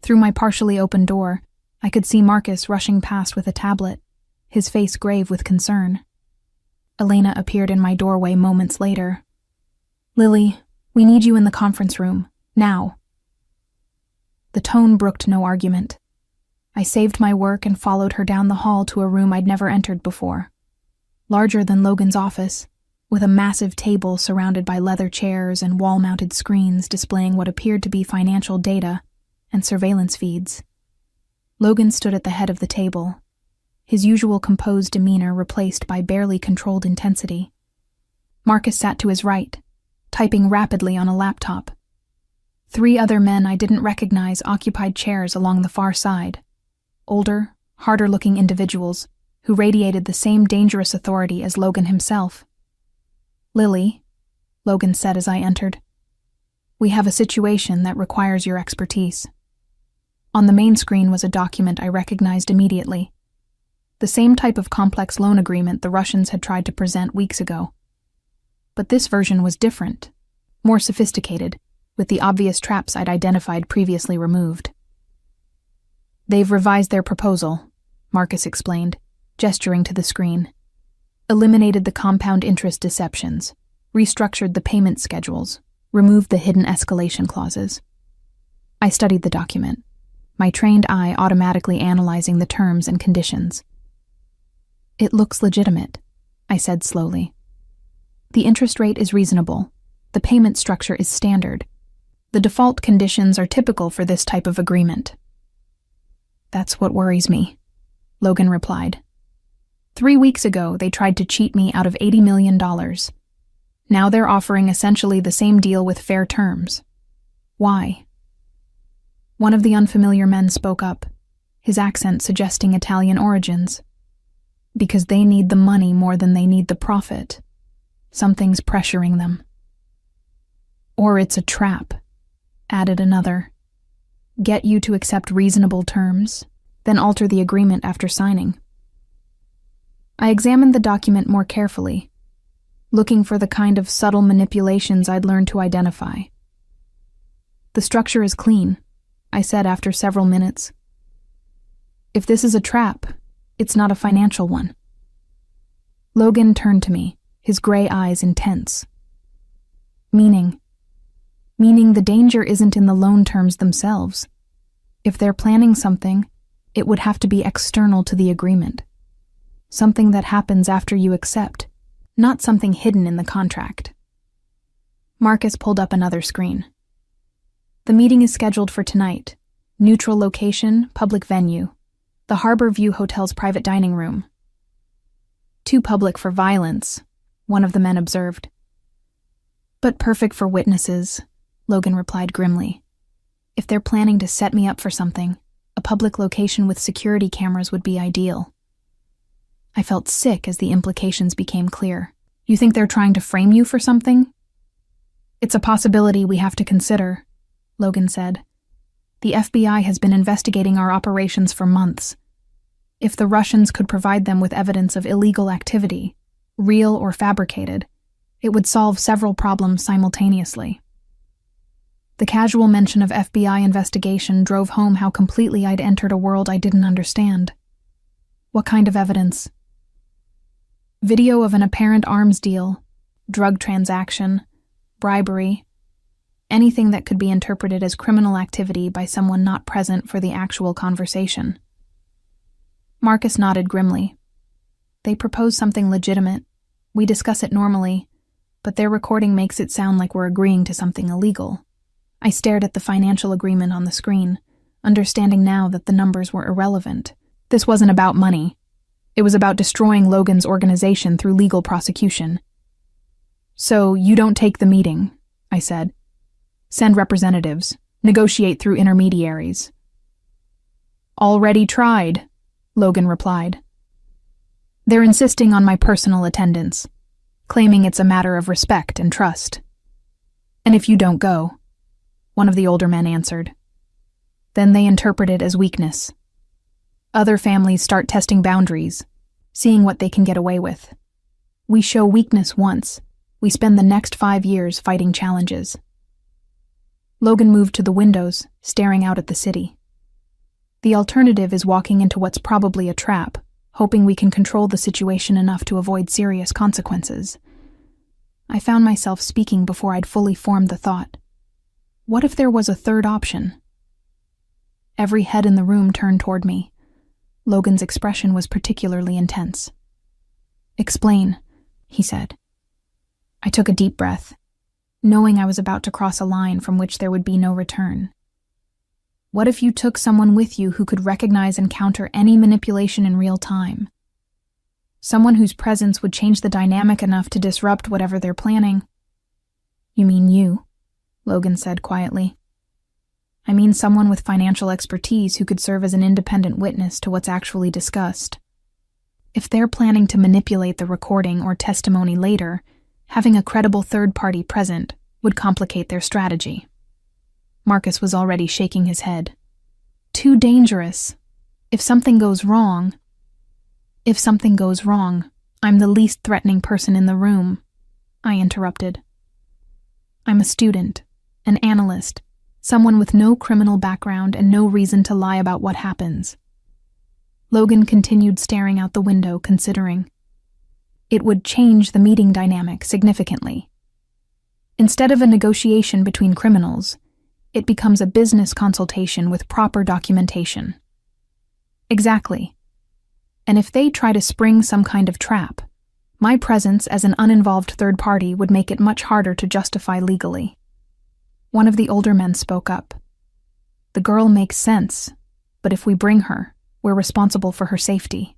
Through my partially open door, I could see Marcus rushing past with a tablet, his face grave with concern. Elena appeared in my doorway moments later. "Lily, we need you in the conference room, now." The tone brooked no argument. I saved my work and followed her down the hall to a room I'd never entered before. Larger than Logan's office, with a massive table surrounded by leather chairs and wall-mounted screens displaying what appeared to be financial data and surveillance feeds. Logan stood at the head of the table, his usual composed demeanor replaced by barely controlled intensity. Marcus sat to his right, typing rapidly on a laptop. 3 other men I didn't recognize occupied chairs along the far side. Older, harder-looking individuals who radiated the same dangerous authority as Logan himself. "Lily," Logan said as I entered, "we have a situation that requires your expertise." On the main screen was a document I recognized immediately. The same type of complex loan agreement the Russians had tried to present weeks ago. But this version was different, more sophisticated, with the obvious traps I'd identified previously removed. "They've revised their proposal," Marcus explained, gesturing to the screen. "Eliminated the compound interest deceptions, restructured the payment schedules, removed the hidden escalation clauses." I studied the document, my trained eye automatically analyzing the terms and conditions. "It looks legitimate," I said slowly. "The interest rate is reasonable. The payment structure is standard. The default conditions are typical for this type of agreement." "That's what worries me," Logan replied. 3 weeks ago, they tried to cheat me out of $80 million. Now they're offering essentially the same deal with fair terms. Why? One of the unfamiliar men spoke up, his accent suggesting Italian origins. "Because they need the money more than they need the profit. Something's pressuring them." "Or it's a trap," added another. "Get you to accept reasonable terms, then alter the agreement after signing." I examined the document more carefully, looking for the kind of subtle manipulations I'd learned to identify. "The structure is clean," I said after several minutes. "If this is a trap, it's not a financial one." Logan turned to me, his gray eyes intense. Meaning the danger isn't in the loan terms themselves. If they're planning something, it would have to be external to the agreement. Something that happens after you accept, not something hidden in the contract. Marcus pulled up another screen. "The meeting is scheduled for tonight. Neutral location, public venue. The Harbor View Hotel's private dining room." "Too public for violence," one of the men observed. "But perfect for witnesses," Logan replied grimly. "If they're planning to set me up for something, a public location with security cameras would be ideal." I felt sick as the implications became clear. "You think they're trying to frame you for something?" "It's a possibility we have to consider," Logan said. "The FBI has been investigating our operations for months. If the Russians could provide them with evidence of illegal activity, real or fabricated, it would solve several problems simultaneously." The casual mention of FBI investigation drove home how completely I'd entered a world I didn't understand. "What kind of evidence?" "Video of an apparent arms deal, drug transaction, bribery, anything that could be interpreted as criminal activity by someone not present for the actual conversation." Marcus nodded grimly. "They propose something legitimate. We discuss it normally, but their recording makes it sound like we're agreeing to something illegal." I stared at the financial agreement on the screen, understanding now that the numbers were irrelevant. This wasn't about money. It was about destroying Logan's organization through legal prosecution. "So you don't take the meeting," I said. "Send representatives. Negotiate through intermediaries." "Already tried," Logan replied. "They're insisting on my personal attendance, claiming it's a matter of respect and trust." "And if you don't go," one of the older men answered, "then they interpret it as weakness. Other families start testing boundaries, seeing what they can get away with. We show weakness once, we spend the next 5 years fighting challenges." Logan moved to the windows, staring out at the city. "The alternative is walking into what's probably a trap, hoping we can control the situation enough to avoid serious consequences." I found myself speaking before I'd fully formed the thought. What if there was a third option? Every head in the room turned toward me. Logan's expression was particularly intense. "Explain," he said. I took a deep breath, knowing I was about to cross a line from which there would be no return. What if you took someone with you who could recognize and counter any manipulation in real time? Someone whose presence would change the dynamic enough to disrupt whatever they're planning. "You mean you?" Logan said quietly. "I mean someone with financial expertise who could serve as an independent witness to what's actually discussed. If they're planning to manipulate the recording or testimony later, having a credible third party present would complicate their strategy." Marcus was already shaking his head. "Too dangerous. If something goes wrong, I'm the least threatening person in the room," I interrupted. "I'm a student, An analyst, someone with no criminal background and no reason to lie about what happens. Logan continued staring out the window, considering. It would change the meeting dynamic significantly. Instead of a negotiation between criminals, it becomes a business consultation with proper documentation. Exactly. And if they try to spring some kind of trap, my presence as an uninvolved third party would make it much harder to justify legally. One of the older men spoke up. The girl makes sense, but if we bring her, we're responsible for her safety.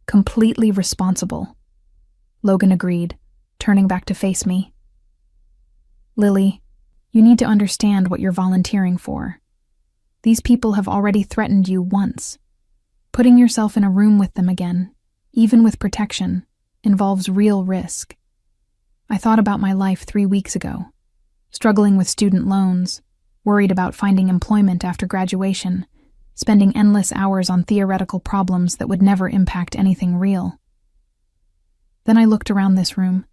Completely responsible, Logan agreed, turning back to face me. Lily, you need to understand what you're volunteering for. These people have already threatened you once. Putting yourself in a room with them again, even with protection, involves real risk. I thought about my life 3 weeks ago, struggling with student loans, worried about finding employment after graduation, spending endless hours on theoretical problems that would never impact anything real. Then I looked around this room,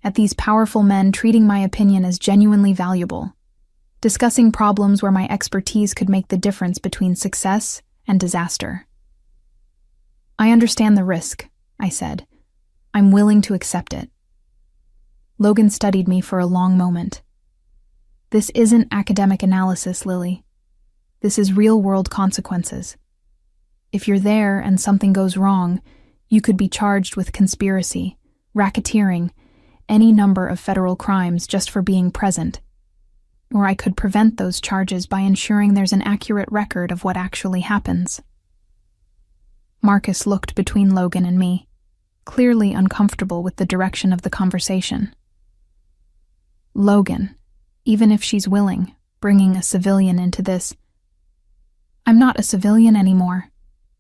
at these powerful men treating my opinion as genuinely valuable, discussing problems where my expertise could make the difference between success and disaster. I understand the risk, I said. I'm willing to accept it. Logan studied me for a long moment. This isn't academic analysis, Lily. This is real-world consequences. If you're there and something goes wrong, you could be charged with conspiracy, racketeering, any number of federal crimes just for being present. Or I could prevent those charges by ensuring there's an accurate record of what actually happens. Marcus looked between Logan and me, clearly uncomfortable with the direction of the conversation. Logan, even if she's willing, bringing a civilian into this. I'm not a civilian anymore,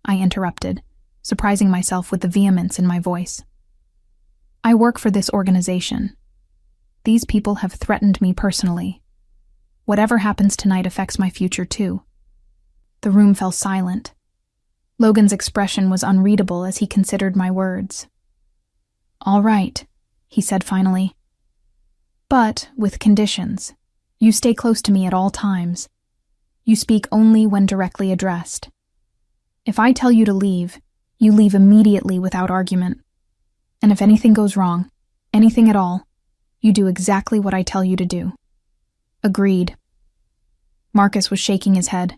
I interrupted, surprising myself with the vehemence in my voice. I work for this organization. These people have threatened me personally. Whatever happens tonight affects my future too. The room fell silent. Logan's expression was unreadable as he considered my words. All right, he said finally. But with conditions. You stay close to me at all times. You speak only when directly addressed. If I tell you to leave, you leave immediately without argument. And if anything goes wrong, anything at all, you do exactly what I tell you to do. Agreed. Marcus was shaking his head.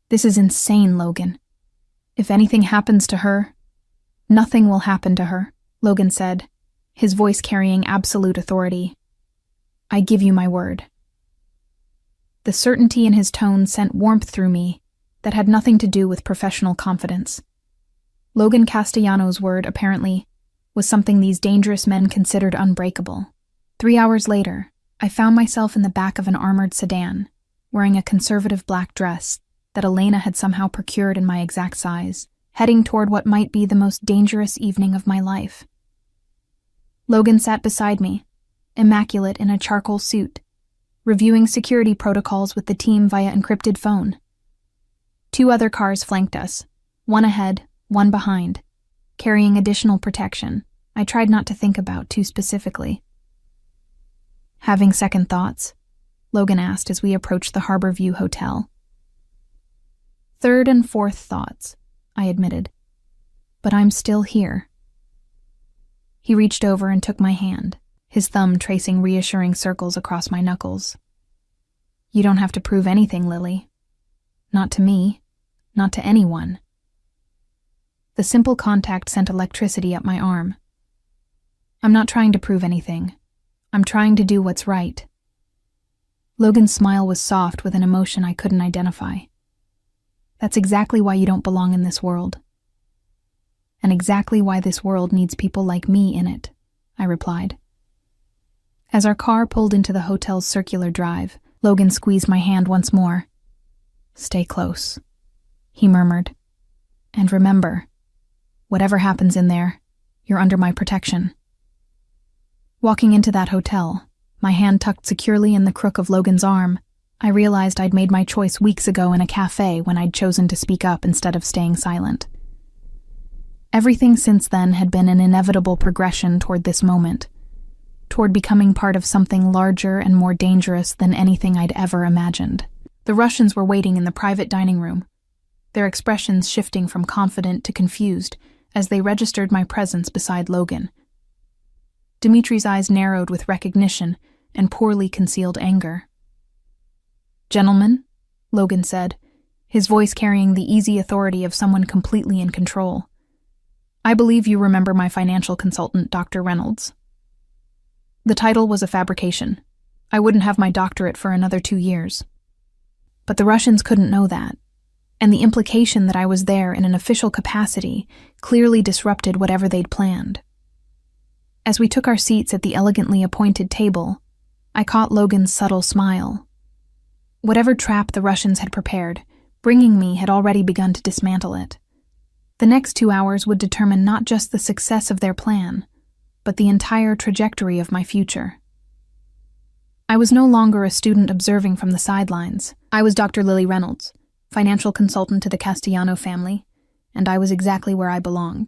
This is insane, Logan. If anything happens to her, nothing will happen to her, Logan said, his voice carrying absolute authority. I give you my word. The certainty in his tone sent warmth through me that had nothing to do with professional confidence. Logan Castellanos' word, apparently, was something these dangerous men considered unbreakable. 3 hours later, I found myself in the back of an armored sedan, wearing a conservative black dress that Elena had somehow procured in my exact size, heading toward what might be the most dangerous evening of my life. Logan sat beside me, immaculate in a charcoal suit, reviewing security protocols with the team via encrypted phone. 2 other cars flanked us, one ahead, one behind, carrying additional protection I tried not to think about too specifically. Having second thoughts? Logan asked as we approached the Harborview Hotel. Third and fourth thoughts, I admitted. But I'm still here. He reached over and took my hand, his thumb tracing reassuring circles across my knuckles. You don't have to prove anything, Lily. Not to me, not to anyone. The simple contact sent electricity up my arm. I'm not trying to prove anything. I'm trying to do what's right. Logan's smile was soft with an emotion I couldn't identify. That's exactly why you don't belong in this world. And exactly why this world needs people like me in it, I replied. As our car pulled into the hotel's circular drive, Logan squeezed my hand once more. Stay close, he murmured. And remember, whatever happens in there, you're under my protection. Walking into that hotel, my hand tucked securely in the crook of Logan's arm, I realized I'd made my choice weeks ago in a cafe when I'd chosen to speak up instead of staying silent. Everything since then had been an inevitable progression toward this moment, toward becoming part of something larger and more dangerous than anything I'd ever imagined. The Russians were waiting in the private dining room, their expressions shifting from confident to confused as they registered my presence beside Logan. Dimitri's eyes narrowed with recognition and poorly concealed anger. "Gentlemen," Logan said, his voice carrying the easy authority of someone completely in control. "I believe you remember my financial consultant, Dr. Reynolds." The title was a fabrication. I wouldn't have my doctorate for another 2 years. But the Russians couldn't know that, and the implication that I was there in an official capacity clearly disrupted whatever they'd planned. As we took our seats at the elegantly appointed table, I caught Logan's subtle smile. Whatever trap the Russians had prepared, bringing me had already begun to dismantle it. The next 2 hours would determine not just the success of their plan, but the entire trajectory of my future. I was no longer a student observing from the sidelines. I was Dr. Lily Reynolds, financial consultant to the Castellano family, and I was exactly where I belonged.